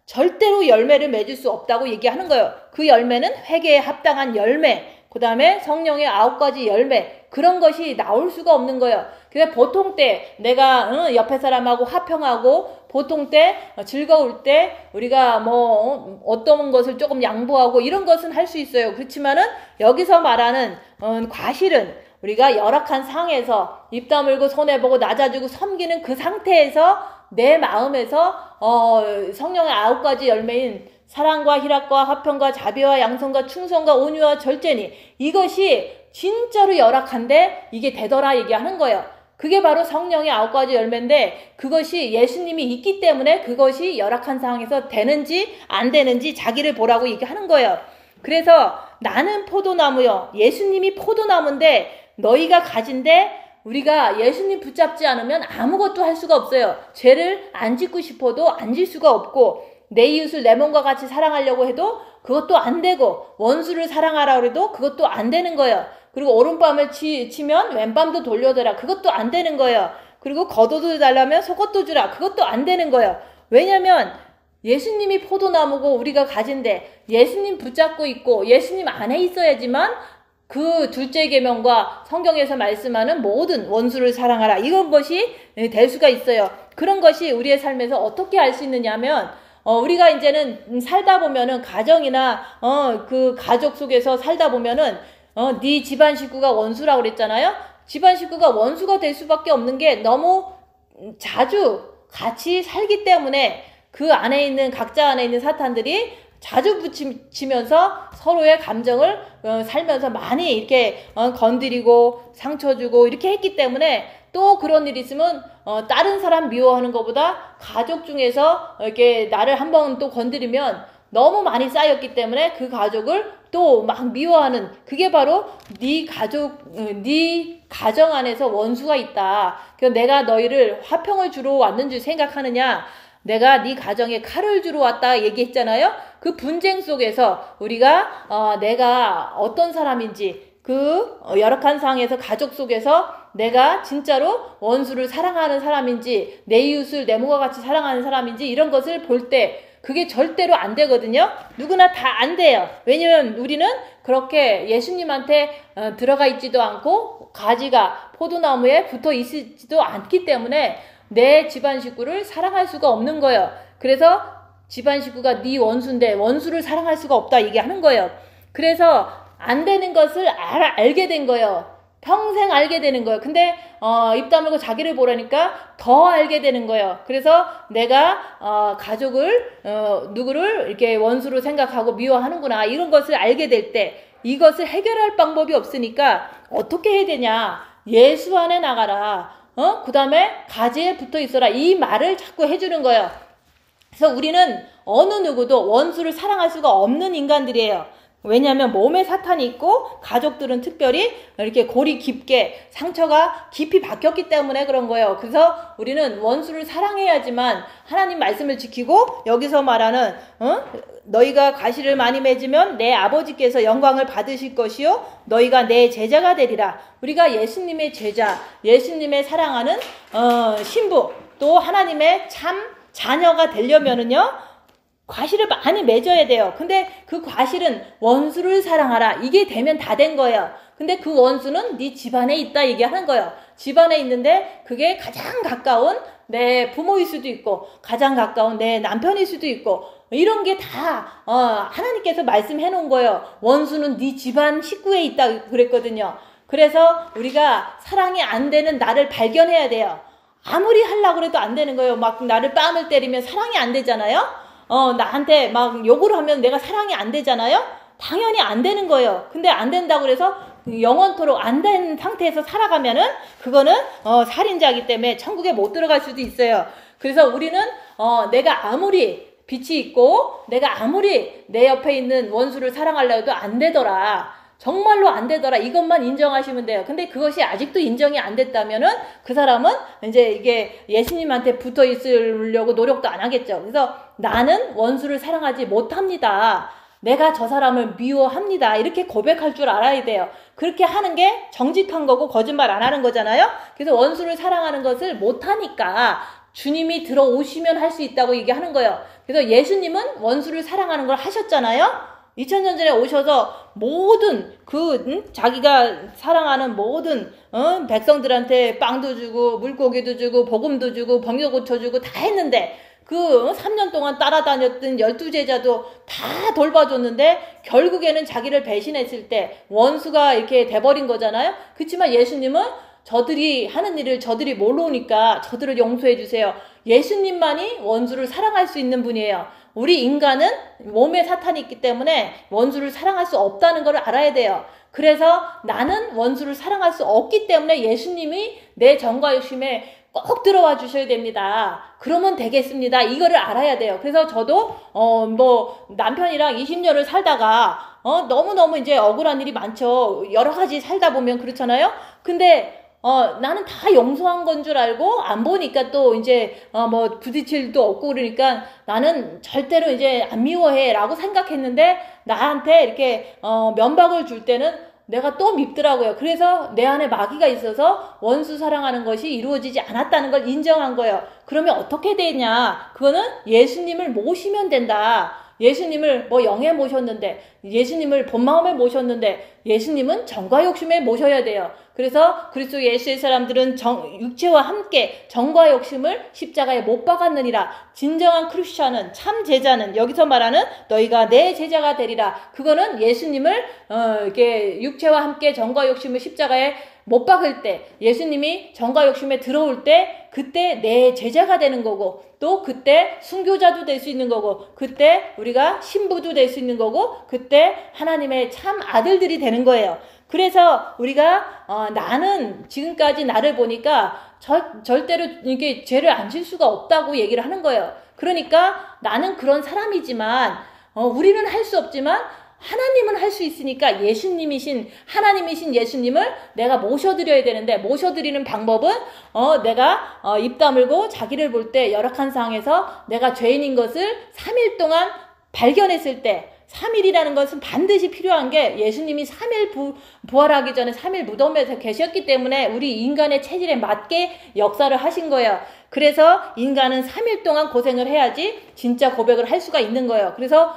절대로 열매를 맺을 수 없다고 얘기하는 거예요. 그 열매는 회개에 합당한 열매, 그 다음에 성령의 9가지 열매 그런 것이 나올 수가 없는 거예요. 그래서 보통 때 내가 옆에 사람하고 화평하고 보통 때 즐거울 때 우리가 뭐 어떤 것을 조금 양보하고 이런 것은 할 수 있어요. 그렇지만은 여기서 말하는 과실은 우리가 열악한 상에서 입 다물고 손해보고 낮아지고 섬기는 그 상태에서 내 마음에서 성령의 9가지 열매인 사랑과 희락과 화평과 자비와 양선과 충성과 온유와 절제니 이것이 진짜로 열악한데 이게 되더라 얘기하는 거예요. 그게 바로 성령의 9가지 열매인데 그것이 예수님이 있기 때문에 그것이 열악한 상황에서 되는지 안 되는지 자기를 보라고 얘기하는 거예요. 그래서 나는 포도나무요. 예수님이 포도나무인데 너희가 가진데 우리가 예수님 붙잡지 않으면 아무것도 할 수가 없어요. 죄를 안 짓고 싶어도 안 질 수가 없고 내 이웃을 내 몸과 같이 사랑하려고 해도 그것도 안 되고 원수를 사랑하라고 해도 그것도 안 되는 거예요. 그리고 오른밤을 치면 왼밤도 돌려대라. 그것도 안 되는 거예요. 그리고 겉옷을 달라면 속옷도 주라. 그것도 안 되는 거예요. 왜냐면 예수님이 포도나무고 우리가 가진데 예수님 붙잡고 있고 예수님 안에 있어야지만 그 둘째 계명과 성경에서 말씀하는 모든 원수를 사랑하라. 이런 것이 될 수가 있어요. 그런 것이 우리의 삶에서 어떻게 알 수 있느냐 하면 우리가 이제는 살다 보면은 가정이나 그 가족 속에서 살다 보면은 네 집안 식구가 원수라고 그랬잖아요. 집안 식구가 원수가 될 수밖에 없는 게 너무 자주 같이 살기 때문에 그 안에 있는 각자 안에 있는 사탄들이 자주 부딪히면서 서로의 감정을 살면서 많이 이렇게 건드리고 상처 주고 이렇게 했기 때문에 또 그런 일이 있으면 다른 사람 미워하는 것보다 가족 중에서 이렇게 나를 한번 또 건드리면 너무 많이 쌓였기 때문에 그 가족을 또 막 미워하는, 그게 바로 네 가족, 네 가정 안에서 원수가 있다. 그래서 내가 너희를 화평을 주러 왔는 줄 생각하느냐, 내가 네 가정에 칼을 주러 왔다 얘기했잖아요. 그 분쟁 속에서 우리가 내가 어떤 사람인지, 그 열악한 상황에서 가족 속에서 내가 진짜로 원수를 사랑하는 사람인지, 내 이웃을 내 몸과 같이 사랑하는 사람인지, 이런 것을 볼 때 그게 절대로 안 되거든요. 누구나 다 안 돼요. 왜냐면 우리는 그렇게 예수님한테 들어가 있지도 않고 가지가 포도나무에 붙어 있지도 않기 때문에 내 집안 식구를 사랑할 수가 없는 거예요. 그래서 집안 식구가 네 원수인데 원수를 사랑할 수가 없다 얘기하는 거예요. 그래서 안 되는 것을 알게 된 거예요. 평생 알게 되는 거예요. 근데 입 다물고 자기를 보라니까 더 알게 되는 거예요. 그래서 내가 가족을 누구를 이렇게 원수로 생각하고 미워하는구나, 이런 것을 알게 될 때 이것을 해결할 방법이 없으니까 어떻게 해야 되냐, 예수 안에 나가라, 그 다음에 가지에 붙어 있어라, 이 말을 자꾸 해주는 거예요. 그래서 우리는 어느 누구도 원수를 사랑할 수가 없는 인간들이에요. 왜냐하면 몸에 사탄이 있고 가족들은 특별히 이렇게 골이 깊게 상처가 깊이 박혔기 때문에 그런 거예요. 그래서 우리는 원수를 사랑해야지만 하나님 말씀을 지키고, 여기서 말하는 너희가 과실을 많이 맺으면 내 아버지께서 영광을 받으실 것이요 너희가 내 제자가 되리라. 우리가 예수님의 제자, 예수님의 사랑하는 신부, 또 하나님의 참 자녀가 되려면은요 과실을 많이 맺어야 돼요. 근데 그 과실은 원수를 사랑하라, 이게 되면 다 된 거예요. 근데 그 원수는 네 집안에 있다 얘기하는 거예요. 집안에 있는데 그게 가장 가까운 내 부모일 수도 있고 가장 가까운 내 남편일 수도 있고, 이런 게 다 하나님께서 말씀해 놓은 거예요. 원수는 네 집안 식구에 있다 그랬거든요. 그래서 우리가 사랑이 안 되는 나를 발견해야 돼요. 아무리 하려고 해도 안 되는 거예요. 막 나를 뺨을 때리면 사랑이 안 되잖아요. 나한테 막 욕을 하면 내가 사랑이 안 되잖아요? 당연히 안 되는 거예요. 근데 안 된다고 그래서 영원토록 안 된 상태에서 살아가면은 그거는 살인자이기 때문에 천국에 못 들어갈 수도 있어요. 그래서 우리는 내가 아무리 빛이 있고 내가 아무리 내 옆에 있는 원수를 사랑하려고 해도 안 되더라, 정말로 안 되더라, 이것만 인정하시면 돼요. 근데 그것이 아직도 인정이 안 됐다면은 그 사람은 이제 이게 예수님한테 붙어 있으려고 노력도 안 하겠죠. 그래서 나는 원수를 사랑하지 못합니다, 내가 저 사람을 미워합니다, 이렇게 고백할 줄 알아야 돼요. 그렇게 하는 게 정직한 거고 거짓말 안 하는 거잖아요. 그래서 원수를 사랑하는 것을 못하니까 주님이 들어오시면 할 수 있다고 얘기하는 거예요. 그래서 예수님은 원수를 사랑하는 걸 하셨잖아요. 2000년 전에 오셔서 모든 자기가 사랑하는 모든 백성들한테 빵도 주고 물고기도 주고 복음도 주고 병도 고쳐주고 다 했는데, 그 3년 동안 따라다녔던 12제자도 다 돌봐줬는데 결국에는 자기를 배신했을 때 원수가 이렇게 돼버린 거잖아요. 그렇지만 예수님은 저들이 하는 일을 저들이 모르니까 저들을 용서해 주세요. 예수님만이 원수를 사랑할 수 있는 분이에요. 우리 인간은 몸에 사탄이 있기 때문에 원수를 사랑할 수 없다는 걸 알아야 돼요. 그래서 나는 원수를 사랑할 수 없기 때문에 예수님이 내 정과 욕심에 꼭 들어와 주셔야 됩니다. 그러면 되겠습니다. 이거를 알아야 돼요. 그래서 저도 남편이랑 20년을 살다가 너무너무 이제 억울한 일이 많죠. 여러 가지 살다 보면 그렇잖아요. 근데 나는 다 용서한 건 줄 알고 안 보니까 또 이제 부딪힐 일도 없고 그러니까 나는 절대로 이제 안 미워해 라고 생각했는데, 나한테 이렇게 면박을 줄 때는 내가 또 밉더라고요. 그래서 내 안에 마귀가 있어서 원수 사랑하는 것이 이루어지지 않았다는 걸 인정한 거예요. 그러면 어떻게 되냐? 그거는 예수님을 모시면 된다. 예수님을 뭐 영에 모셨는데, 예수님을 본 마음에 모셨는데, 예수님은 정과 욕심에 모셔야 돼요. 그래서 그리스도 예수의 사람들은 육체와 함께 정과 욕심을 십자가에 못 박았느니라. 진정한 크리스찬은, 참 제자는, 여기서 말하는 너희가 내 제자가 되리라. 그거는 예수님을 이렇게 육체와 함께 정과 욕심을 십자가에 못 박을 때, 예수님이 정과 욕심에 들어올 때, 그때 내 제자가 되는 거고, 또 그때 순교자도 될 수 있는 거고, 그때 우리가 신부도 될 수 있는 거고, 그때 하나님의 참 아들들이 되는 거예요. 그래서 우리가 나는 지금까지 나를 보니까 절대로 이게 죄를 안 질 수가 없다고 얘기를 하는 거예요. 그러니까 나는 그런 사람이지만 우리는 할 수 없지만 하나님은 할 수 있으니까 예수님이신 하나님이신 예수님을 내가 모셔드려야 되는데, 모셔드리는 방법은 내가 입 다물고 자기를 볼 때 열악한 상황에서 내가 죄인인 것을 3일 동안 발견했을 때, 3일이라는 것은 반드시 필요한 게, 예수님이 3일 부활하기 전에 3일 무덤에서 계셨기 때문에 우리 인간의 체질에 맞게 역사를 하신 거예요. 그래서 인간은 3일 동안 고생을 해야지 진짜 고백을 할 수가 있는 거예요. 그래서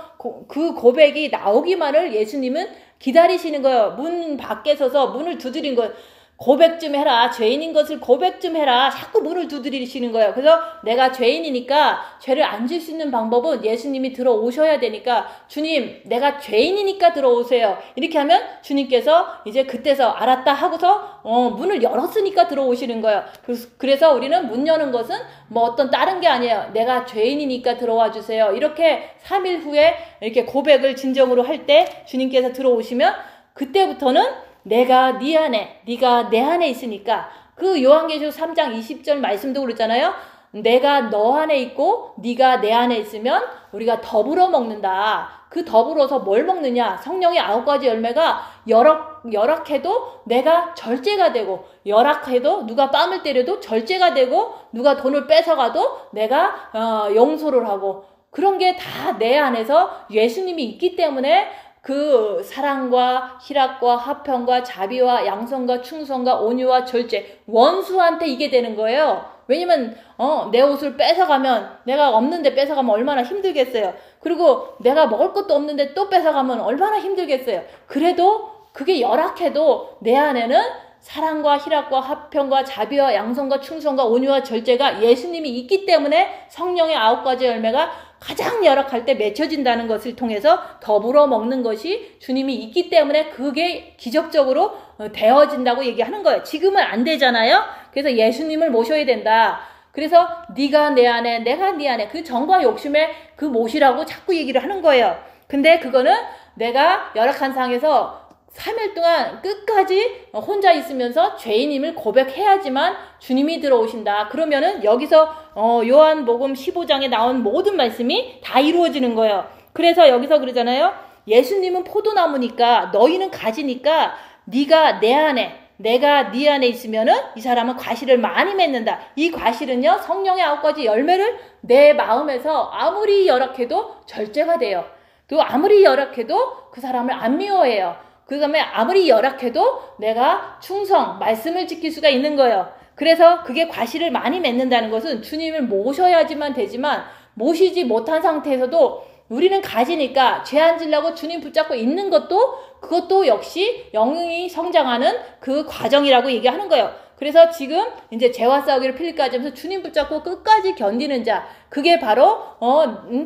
그 고백이 나오기만을 예수님은 기다리시는 거예요. 문 밖에 서서 문을 두드린 거예요. 고백 좀 해라. 죄인인 것을 고백 좀 해라. 자꾸 문을 두드리시는 거예요. 그래서 내가 죄인이니까 죄를 안 질 수 있는 방법은 예수님이 들어오셔야 되니까, 주님 내가 죄인이니까 들어오세요. 이렇게 하면 주님께서 이제 그때서 알았다 하고서 문을 열었으니까 들어오시는 거예요. 그래서 우리는 문 여는 것은 뭐 어떤 다른 게 아니에요. 내가 죄인이니까 들어와 주세요. 이렇게 3일 후에 이렇게 고백을 진정으로 할 때 주님께서 들어오시면, 그때부터는 내가 네 안에, 네가 내 안에 있으니까, 그 요한계시록 3장 20절 말씀도 그랬잖아요. 내가 너 안에 있고 네가 내 안에 있으면 우리가 더불어 먹는다. 그 더불어서 뭘 먹느냐? 성령의 9가지 열매가 열악해도 내가 절제가 되고, 열악해도 누가 뺨을 때려도 절제가 되고, 누가 돈을 뺏어가도 내가 용서를 하고, 그런 게 다 내 안에서 예수님이 있기 때문에 그 사랑과 희락과 화평과 자비와 양성과 충성과 온유와 절제, 원수한테 이게 되는 거예요. 왜냐면 내 옷을 뺏어가면, 내가 없는데 뺏어가면 얼마나 힘들겠어요. 그리고 내가 먹을 것도 없는데 또 뺏어가면 얼마나 힘들겠어요. 그래도 그게 열악해도 내 안에는 사랑과 희락과 화평과 자비와 양성과 충성과 온유와 절제가 예수님이 있기 때문에 성령의 9가지 열매가 가장 열악할 때 맺혀진다는 것을 통해서 더불어 먹는 것이 주님이 있기 때문에 그게 기적적으로 되어진다고 얘기하는 거예요. 지금은 안 되잖아요. 그래서 예수님을 모셔야 된다. 그래서 네가 내 안에, 내가 네 안에, 그 정과 욕심에 그 모시라고 자꾸 얘기를 하는 거예요. 근데 그거는 내가 열악한 상황에서 3일 동안 끝까지 혼자 있으면서 죄인임을 고백해야지만 주님이 들어오신다. 그러면은 여기서 요한복음 15장에 나온 모든 말씀이 다 이루어지는 거예요. 그래서 여기서 그러잖아요. 예수님은 포도나무니까, 너희는 가지니까, 네가 내 안에, 내가 네 안에 있으면은 이 사람은 과실을 많이 맺는다. 이 과실은요, 성령의 9가지 열매를 내 마음에서 아무리 열악해도 절제가 돼요. 또 아무리 열악해도 그 사람을 안 미워해요. 그 다음에 아무리 열악해도 내가 충성, 말씀을 지킬 수가 있는 거예요. 그래서 그게 과실을 많이 맺는다는 것은 주님을 모셔야지만 되지만, 모시지 못한 상태에서도 우리는 가지니까 죄 안 지려고 주님 붙잡고 있는 것도, 그것도 역시 영이 성장하는 그 과정이라고 얘기하는 거예요. 그래서 지금 이제 죄와 싸우기를 필리까지 하면서 주님 붙잡고 끝까지 견디는 자, 그게 바로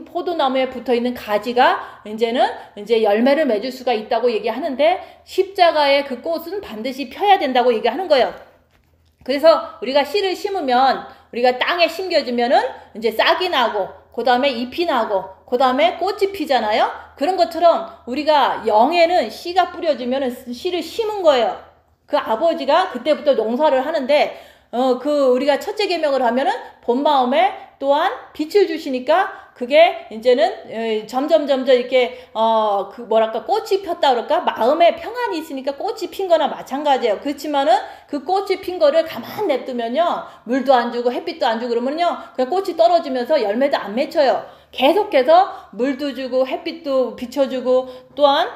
포도나무에 붙어있는 가지가 이제는 이제 열매를 맺을 수가 있다고 얘기하는데, 십자가의 그 꽃은 반드시 펴야 된다고 얘기하는 거예요. 그래서 우리가 씨를 심으면, 우리가 땅에 심겨지면은 이제 싹이 나고, 그 다음에 잎이 나고, 그 다음에 꽃이 피잖아요. 그런 것처럼 우리가 영에는 씨가 뿌려지면은 씨를 심은 거예요. 그 아버지가 그때부터 농사를 하는데, 우리가 첫째 계명을 하면은 본 마음에 또한 빛을 주시니까, 그게 이제는 점점 이렇게 꽃이 폈다 그럴까? 마음에 평안이 있으니까 꽃이 핀 거나 마찬가지예요. 그렇지만은 그 꽃이 핀 거를 가만 냅두면요, 물도 안 주고 햇빛도 안 주고 그러면요, 그냥 꽃이 떨어지면서 열매도 안 맺혀요. 계속해서 물도 주고 햇빛도 비춰주고 또한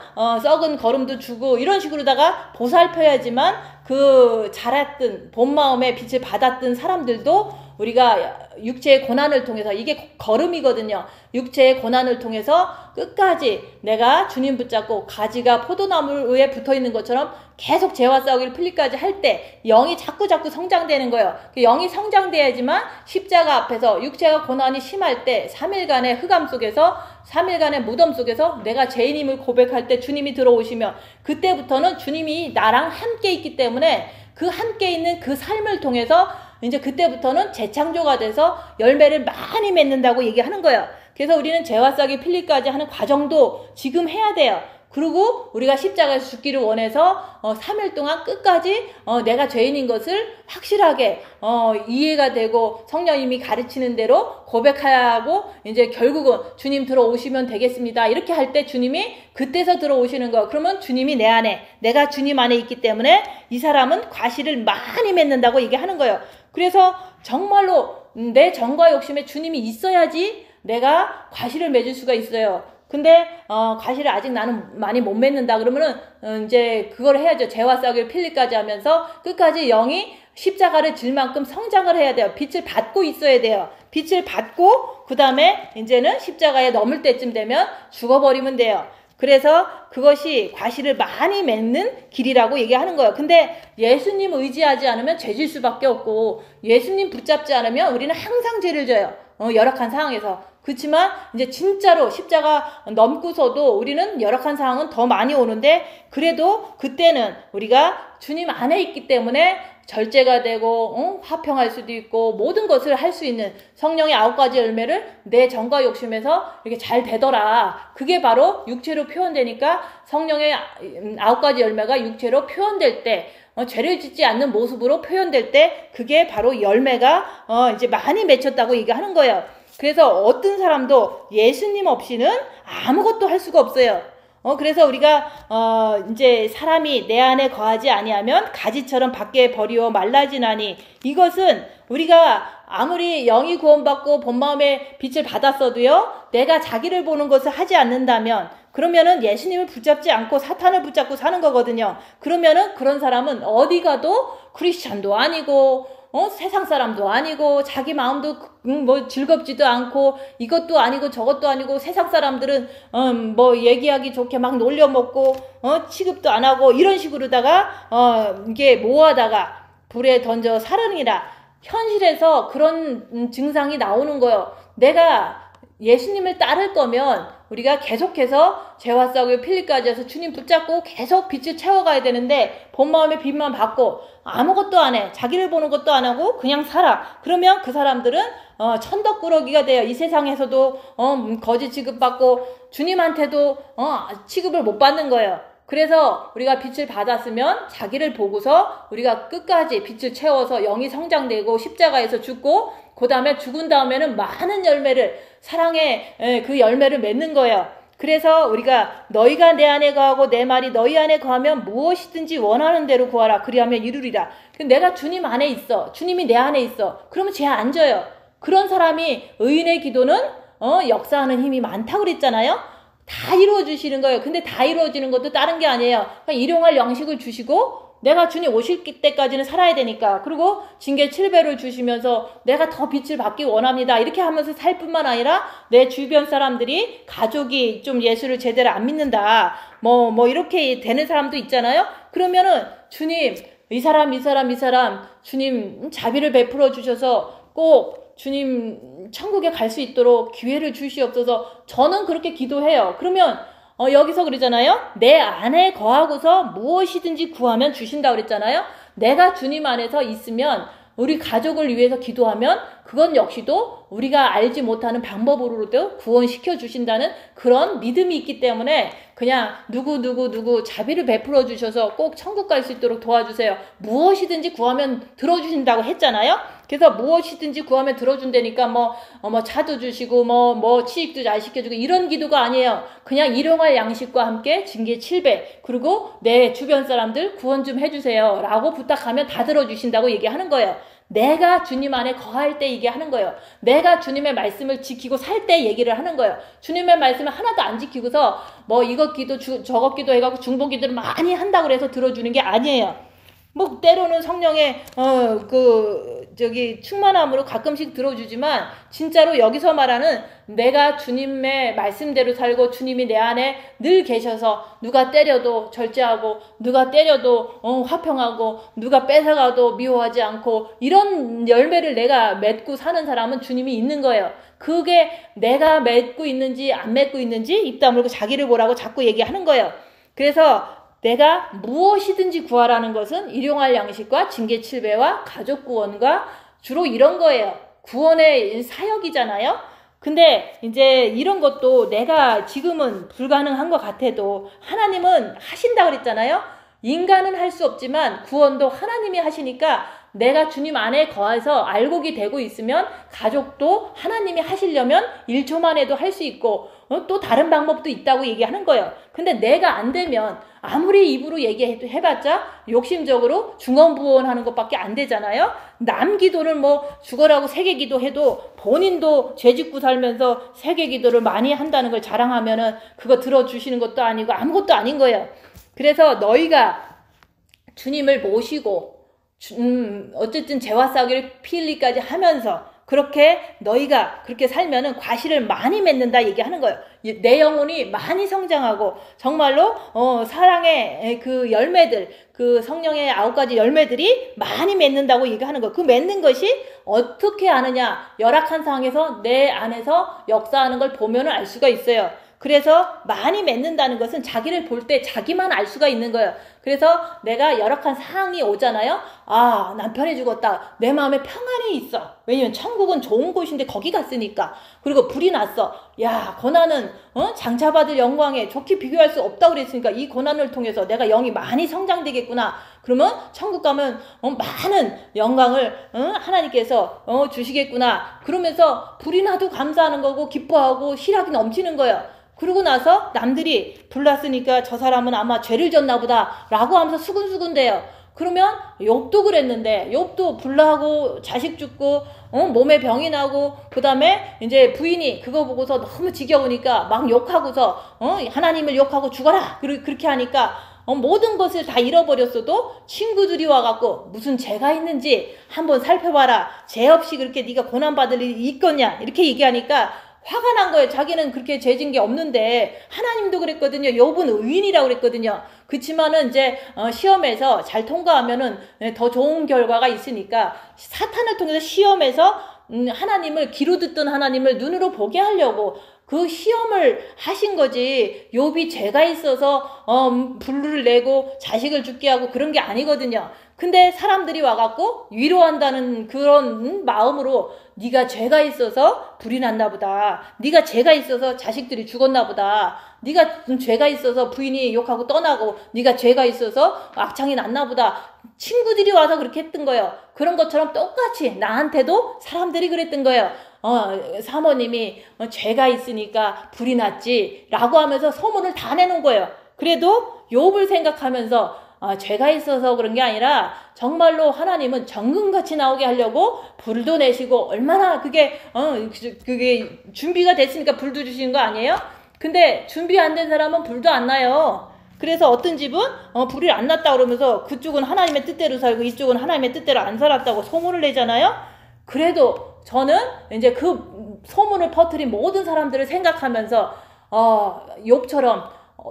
썩은 거름도 주고 이런 식으로다가 보살펴야지만 그 자랐던 본 마음에 빛을 받았던 사람들도 우리가 육체의 고난을 통해서, 이게 걸음이거든요. 육체의 고난을 통해서 끝까지 내가 주님 붙잡고 가지가 포도나무에 붙어 있는 것처럼 계속 죄와 싸우기를 풀리까지 할 때 영이 자꾸 성장되는 거예요. 영이 성장돼야지만 십자가 앞에서 육체가 고난이 심할 때 3일간의 흑암 속에서, 3일간의 무덤 속에서 내가 죄인임을 고백할 때 주님이 들어오시면 그때부터는 주님이 나랑 함께 있기 때문에 그 함께 있는 그 삶을 통해서 이제 그때부터는 재창조가 돼서 열매를 많이 맺는다고 얘기하는 거예요. 그래서 우리는 죄와 싹이 필리까지 하는 과정도 지금 해야 돼요. 그리고 우리가 십자가에서 죽기를 원해서 3일 동안 끝까지 내가 죄인인 것을 확실하게 이해가 되고 성령님이 가르치는 대로 고백하고 이제 결국은 주님 들어오시면 되겠습니다. 이렇게 할 때 주님이 그때서 들어오시는 거. 그러면 주님이 내 안에, 내가 주님 안에 있기 때문에 이 사람은 과실을 많이 맺는다고 얘기하는 거예요. 그래서 정말로 내 정과 욕심에 주님이 있어야지 내가 과실을 맺을 수가 있어요. 근데 과실을 아직 나는 많이 못 맺는다 그러면은 이제 그걸 해야죠. 죄와 싹을 필리까지 하면서 끝까지 영이 십자가를 질 만큼 성장을 해야 돼요. 빛을 받고 있어야 돼요. 빛을 받고 그 다음에 이제는 십자가에 넘을 때쯤 되면 죽어버리면 돼요. 그래서 그것이 과실을 많이 맺는 길이라고 얘기하는 거예요. 근데 예수님 의지하지 않으면 죄질 수밖에 없고 예수님 붙잡지 않으면 우리는 항상 죄를 져요. 열악한 상황에서. 그렇지만 이제 진짜로 십자가 넘고서도 우리는 열악한 상황은 더 많이 오는데 그래도 그때는 우리가 주님 안에 있기 때문에 절제가 되고 화평할 수도 있고 모든 것을 할 수 있는 성령의 9가지 열매를 내 정과 욕심에서 이렇게 잘 되더라. 그게 바로 육체로 표현되니까 성령의 9가지 열매가 육체로 표현될 때 죄를 짓지 않는 모습으로 표현될 때 그게 바로 열매가 이제 많이 맺혔다고 얘기하는 거예요. 그래서 어떤 사람도 예수님 없이는 아무것도 할 수가 없어요. 그래서 우리가 이제 사람이 내 안에 거하지 아니하면 가지처럼 밖에 버리어 말라지나니, 이것은 우리가 아무리 영이 구원받고 본 마음의 빛을 받았어도요, 내가 자기를 보는 것을 하지 않는다면 그러면은 예수님을 붙잡지 않고 사탄을 붙잡고 사는 거거든요. 그러면은 그런 사람은 어디 가도 크리스찬도 아니고 세상 사람도 아니고 자기 마음도 뭐 즐겁지도 않고 이것도 아니고 저것도 아니고, 세상 사람들은 뭐 얘기하기 좋게 막 놀려먹고 취급도 안 하고 이런 식으로다가 이게 뭐하다가 불에 던져 살으니라. 현실에서 그런 증상이 나오는 거예요. 내가 예수님을 따를 거면 우리가 계속해서 죄와 싹을 필리까지 해서 주님 붙잡고 계속 빛을 채워가야 되는데 본 마음의 빛만 받고 아무것도 안 해. 자기를 보는 것도 안 하고 그냥 살아. 그러면 그 사람들은 천덕꾸러기가 돼요. 이 세상에서도 거지 취급받고 주님한테도 취급을 못 받는 거예요. 그래서 우리가 빛을 받았으면 자기를 보고서 우리가 끝까지 빛을 채워서 영이 성장되고 십자가에서 죽고 그 다음에 죽은 다음에는 많은 열매를, 사랑의 그 열매를 맺는 거예요. 그래서 우리가 너희가 내 안에 거하고 내 말이 너희 안에 거하면 무엇이든지 원하는 대로 구하라. 그리하면 이루리라. 내가 주님 안에 있어. 주님이 내 안에 있어. 그러면 죄 안 져요. 그런 사람이 의인의 기도는 역사하는 힘이 많다고 그랬잖아요. 다 이루어주시는 거예요. 근데 다 이루어지는 것도 다른 게 아니에요. 일용할 양식을 주시고 내가 주님 오실 때까지는 살아야 되니까, 그리고 징계 7배를 주시면서 내가 더 빛을 받기 원합니다. 이렇게 하면서 살 뿐만 아니라 내 주변 사람들이, 가족이 좀 예수를 제대로 안 믿는다, 뭐 이렇게 되는 사람도 있잖아요. 그러면은 주님, 이 사람 주님 자비를 베풀어 주셔서 꼭 주님 천국에 갈 수 있도록 기회를 주시옵소서. 저는 그렇게 기도해요. 그러면 여기서 그러잖아요. 내 안에 거하고서 무엇이든지 구하면 주신다고 그랬잖아요. 내가 주님 안에서 있으면 우리 가족을 위해서 기도하면 그건 역시도 우리가 알지 못하는 방법으로도 구원시켜 주신다는 그런 믿음이 있기 때문에 그냥 누구 자비를 베풀어 주셔서 꼭 천국 갈 수 있도록 도와주세요. 무엇이든지 구하면 들어주신다고 했잖아요. 그래서 무엇이든지 구하면 들어준다니까 뭐 차도 주시고 뭐 취직도 잘 시켜주고 이런 기도가 아니에요. 그냥 일용할 양식과 함께 징계 7배, 그리고 내 주변 사람들 구원 좀 해주세요 라고 부탁하면 다 들어주신다고 얘기하는 거예요. 내가 주님 안에 거할 때 이게 하는 거예요. 내가 주님의 말씀을 지키고 살 때 얘기를 하는 거예요. 주님의 말씀을 하나도 안 지키고서 뭐 이것 기도 저것 기도 해가지고 중보 기도를 많이 한다고 해서 들어주는 게 아니에요. 뭐 때로는 성령의 충만함으로 가끔씩 들어주지만 진짜로 여기서 말하는 내가 주님의 말씀대로 살고 주님이 내 안에 늘 계셔서 누가 때려도 절제하고 누가 때려도 화평하고 누가 뺏어가도 미워하지 않고 이런 열매를 내가 맺고 사는 사람은 주님이 있는 거예요. 그게 내가 맺고 있는지 안 맺고 있는지 입 다물고 자기를 보라고 자꾸 얘기하는 거예요. 그래서 내가 무엇이든지 구하라는 것은 일용할 양식과 징계 칠배와 가족 구원과 주로 이런 거예요. 구원의 사역이잖아요. 근데 이제 이런 것도 내가 지금은 불가능한 것 같아도 하나님은 하신다고 그랬잖아요. 인간은 할 수 없지만 구원도 하나님이 하시니까 내가 주님 안에 거해서 알곡이 되고 있으면 가족도 하나님이 하시려면 1초 만에도 할 수 있고 또 다른 방법도 있다고 얘기하는 거예요. 근데 내가 안 되면 아무리 입으로 얘기해봤자 욕심적으로 중언부언하는 것밖에 안 되잖아요. 남 기도를 뭐 죽어라고 세계 기도해도 본인도 죄짓고 살면서 세계 기도를 많이 한다는 걸 자랑하면은 그거 들어주시는 것도 아니고 아무것도 아닌 거예요. 그래서 너희가 주님을 모시고 어쨌든 죄와 싸우기를 피 흘리까지 하면서 그렇게 너희가 그렇게 살면은 과실을 많이 맺는다 얘기하는 거예요. 내 영혼이 많이 성장하고 정말로 사랑의 그 열매들, 그 성령의 9가지 열매들이 많이 맺는다고 얘기하는 거예요. 그 맺는 것이 어떻게 아느냐? 열악한 상황에서 내 안에서 역사하는 걸 보면은 알 수가 있어요. 그래서 많이 맺는다는 것은 자기를 볼 때 자기만 알 수가 있는 거예요. 그래서 내가 열악한 상황이 오잖아요. 아, 남편이 죽었다. 내 마음에 평안이 있어. 왜냐면 천국은 좋은 곳인데 거기 갔으니까. 그리고 불이 났어. 야, 고난은 장차받을 영광에 좋게 비교할 수 없다고 그랬으니까 이 고난을 통해서 내가 영이 많이 성장되겠구나. 그러면 천국 가면 많은 영광을 하나님께서 주시겠구나. 그러면서 불이 나도 감사하는 거고 기뻐하고 희락이 넘치는 거예요. 그러고 나서 남들이 불났으니까 저 사람은 아마 죄를 졌나 보다 라고 하면서 수근수근 돼요. 그러면 욥도 그랬는데 욥도 불나고 자식 죽고 몸에 병이 나고 그 다음에 이제 부인이 그거 보고서 너무 지겨우니까 막 욕하고서 하나님을 욕하고 죽어라 그렇게 하니까 모든 것을 다 잃어버렸어도 친구들이 와갖고 무슨 죄가 있는지 한번 살펴봐라. 죄 없이 그렇게 네가 고난받을 일이 있겠냐 이렇게 얘기하니까 화가 난 거예요. 자기는 그렇게 죄진 게 없는데 하나님도 그랬거든요. 욥은 의인이라고 그랬거든요. 그치만은 이제 시험에서 잘 통과하면은 더 좋은 결과가 있으니까 사탄을 통해서 시험에서 하나님을 귀로 듣던 하나님을 눈으로 보게 하려고 그 시험을 하신 거지. 욥이 죄가 있어서 불을 내고 자식을 죽게 하고 그런 게 아니거든요. 근데 사람들이 와갖고 위로한다는 그런 마음으로 네가 죄가 있어서 불이 났나 보다. 네가 죄가 있어서 자식들이 죽었나 보다. 네가 죄가 있어서 부인이 욕하고 떠나고 네가 죄가 있어서 악창이 났나 보다. 친구들이 와서 그렇게 했던 거예요. 그런 것처럼 똑같이 나한테도 사람들이 그랬던 거예요. 사모님이 죄가 있으니까 불이 났지 라고 하면서 소문을 다 내는 거예요. 그래도 욥을 생각하면서 죄가 있어서 그런 게 아니라 정말로 하나님은 정금같이 나오게 하려고 불도 내시고 얼마나 그게 준비가 됐으니까 불도 주시는 거 아니에요? 근데 준비 안 된 사람은 불도 안 나요. 그래서 어떤 집은 불이 안 났다 그러면서 그쪽은 하나님의 뜻대로 살고 이쪽은 하나님의 뜻대로 안 살았다고 소문을 내잖아요. 그래도 저는 이제 그 소문을 퍼뜨린 모든 사람들을 생각하면서 욥처럼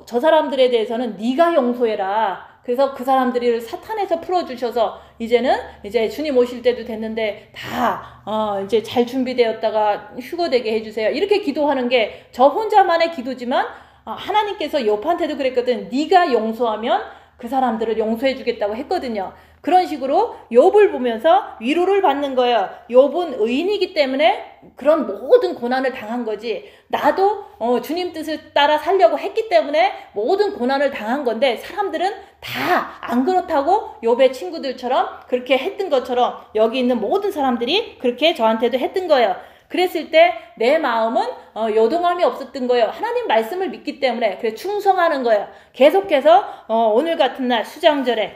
저 사람들에 대해서는 네가 용서해라. 그래서 그 사람들을 사탄에서 풀어주셔서 이제는 이제 주님 오실 때도 됐는데 다 이제 잘 준비되었다가 휴거되게 해주세요. 이렇게 기도하는 게 저 혼자만의 기도지만 하나님께서 욥한테도 그랬거든. 네가 용서하면 그 사람들을 용서해 주겠다고 했거든요. 그런 식으로 욥을 보면서 위로를 받는 거예요. 욥은 의인이기 때문에 그런 모든 고난을 당한 거지. 나도 주님 뜻을 따라 살려고 했기 때문에 모든 고난을 당한 건데 사람들은 다 안 그렇다고 욥의 친구들처럼 그렇게 했던 것처럼 여기 있는 모든 사람들이 그렇게 저한테도 했던 거예요. 그랬을 때 내 마음은 요동함이 없었던 거예요. 하나님 말씀을 믿기 때문에. 그래 충성하는 거예요. 계속해서 오늘 같은 날 수장절에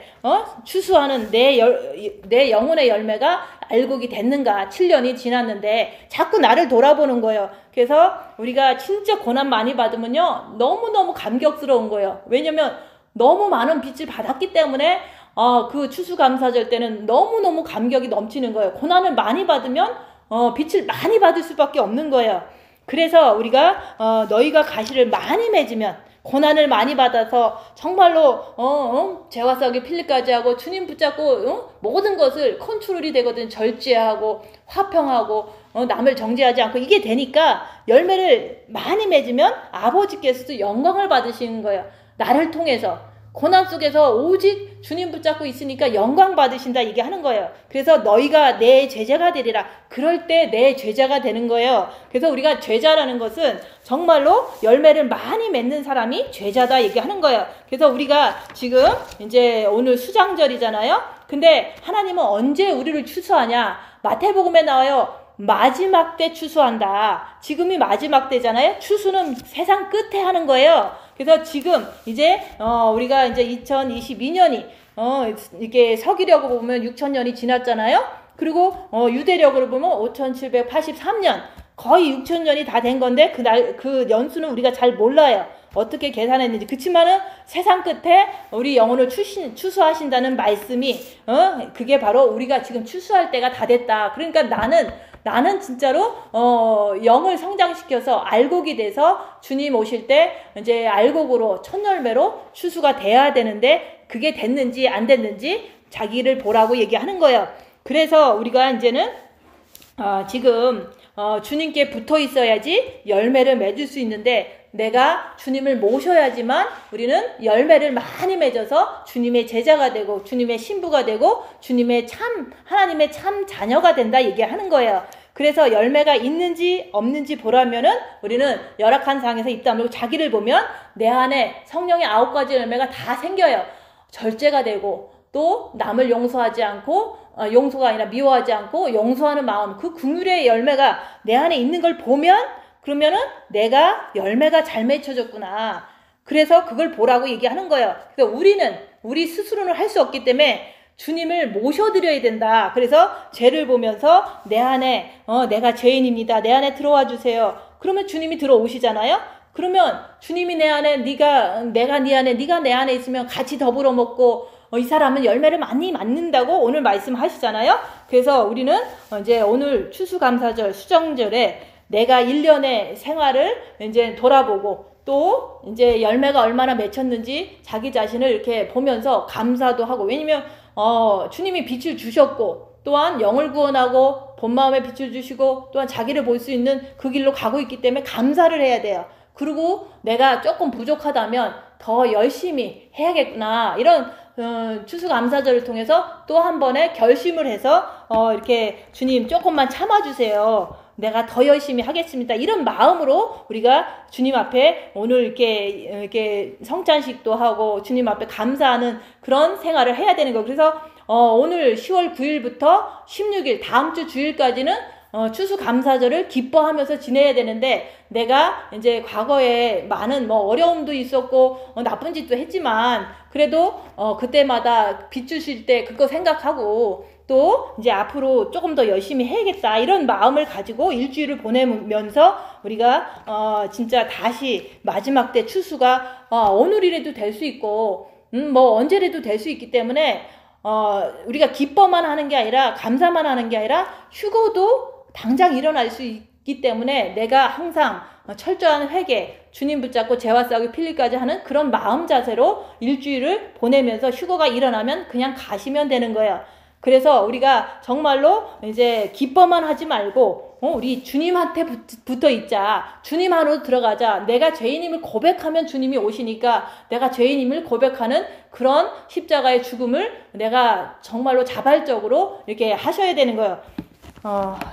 추수하는 내 영혼의 열매가 알곡이 됐는가. 7년이 지났는데 자꾸 나를 돌아보는 거예요. 그래서 우리가 진짜 고난 많이 받으면요 너무너무 감격스러운 거예요. 왜냐면 너무 많은 빛을 받았기 때문에 그 추수감사절 때는 너무너무 감격이 넘치는 거예요. 고난을 많이 받으면 빛을 많이 받을 수밖에 없는 거예요. 그래서 우리가 너희가 가시를 많이 맺으면 고난을 많이 받아서 정말로 죄와 썩이 필리까지 하고 주님 붙잡고 모든 것을 컨트롤이 되거든. 절제하고 화평하고 남을 정죄하지 않고 이게 되니까 열매를 많이 맺으면 아버지께서도 영광을 받으시는 거예요. 나를 통해서. 고난 속에서 오직 주님 붙잡고 있으니까 영광 받으신다 이게 하는 거예요. 그래서 너희가 내 제자가 되리라. 그럴 때 내 제자가 되는 거예요. 그래서 우리가 제자라는 것은 정말로 열매를 많이 맺는 사람이 제자다 얘기하는 거예요. 그래서 우리가 지금 이제 오늘 수장절이잖아요. 근데 하나님은 언제 우리를 추수하냐? 마태복음에 나와요. 마지막 때 추수한다. 지금이 마지막 때잖아요. 추수는 세상 끝에 하는 거예요. 그래서 지금 이제 우리가 이제 2022년이 이게 서기력으로 보면 6,000년이 지났잖아요. 그리고 유대력으로 보면 5,783년 거의 6,000년이 다 된 건데 그 연수는 우리가 잘 몰라요. 어떻게 계산했는지. 그치만은 세상 끝에 우리 영혼을 추수하신다는 말씀이 그게 바로 우리가 지금 추수할 때가 다 됐다. 그러니까 나는 진짜로 영을 성장시켜서 알곡이 돼서 주님 오실 때 이제 알곡으로 첫 열매로 추수가 돼야 되는데 그게 됐는지 안 됐는지 자기를 보라고 얘기하는 거예요. 그래서 우리가 이제는 지금 주님께 붙어 있어야지 열매를 맺을 수 있는데 내가 주님을 모셔야지만 우리는 열매를 많이 맺어서 주님의 제자가 되고 주님의 신부가 되고 하나님의 참 자녀가 된다 얘기하는 거예요. 그래서 열매가 있는지 없는지 보라면은 우리는 열악한 상황에서 입 다물고 자기를 보면 내 안에 성령의 9가지 열매가 다 생겨요. 절제가 되고 또 남을 용서하지 않고 용서가 아니라 미워하지 않고 용서하는 마음, 그 긍휼의 열매가 내 안에 있는 걸 보면 그러면은 내가 열매가 잘 맺혀졌구나. 그래서 그걸 보라고 얘기하는 거예요. 그래서 우리 스스로는 할 수 없기 때문에 주님을 모셔드려야 된다. 그래서 죄를 보면서 내 안에 내가 죄인입니다. 내 안에 들어와 주세요. 그러면 주님이 들어오시잖아요. 그러면 주님이 내 안에 내가 네 안에 네가 내 안에 있으면 같이 더불어 먹고 이 사람은 열매를 많이 맞는다고 오늘 말씀하시잖아요. 그래서 우리는 이제 오늘 추수감사절 수정절에 내가 1년의 생활을 이제 돌아보고 또 이제 열매가 얼마나 맺혔는지 자기 자신을 이렇게 보면서 감사도 하고, 왜냐면 주님이 빛을 주셨고 또한 영을 구원하고 본 마음에 빛을 주시고 또한 자기를 볼 수 있는 그 길로 가고 있기 때문에 감사를 해야 돼요. 그리고 내가 조금 부족하다면 더 열심히 해야겠구나, 이런 추수감사절을 통해서 또 한 번의 결심을 해서 이렇게 주님 조금만 참아주세요. 내가 더 열심히 하겠습니다. 이런 마음으로 우리가 주님 앞에 오늘 이렇게 성찬식도 하고 주님 앞에 감사하는 그런 생활을 해야 되는 거예요. 그래서 오늘 10월 9일부터 16일 다음 주 주일까지는 추수감사절을 기뻐하면서 지내야 되는데, 내가 이제 과거에 많은 어려움도 있었고 나쁜 짓도 했지만 그래도 그때마다 빚 주실 때 그거 생각하고 또 이제 앞으로 조금 더 열심히 해야겠다, 이런 마음을 가지고 일주일을 보내면서 우리가 진짜 다시 마지막 때 추수가 오늘이라도 될 수 있고 언제라도 될 수 있기 때문에 우리가 기뻐만 하는 게 아니라 감사만 하는 게 아니라 휴거도 당장 일어날 수 있기 때문에 내가 항상 철저한 회개, 주님 붙잡고 죄와 싸우기 필리까지 하는 그런 마음 자세로 일주일을 보내면서 휴거가 일어나면 그냥 가시면 되는 거예요. 그래서 우리가 정말로 이제 기뻐만 하지 말고 우리 주님한테 붙어 있자. 주님 안으로 들어가자. 내가 죄인임을 고백하면 주님이 오시니까 내가 죄인임을 고백하는 그런 십자가의 죽음을 내가 정말로 자발적으로 이렇게 하셔야 되는 거예요.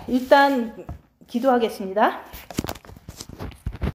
일단 기도하겠습니다.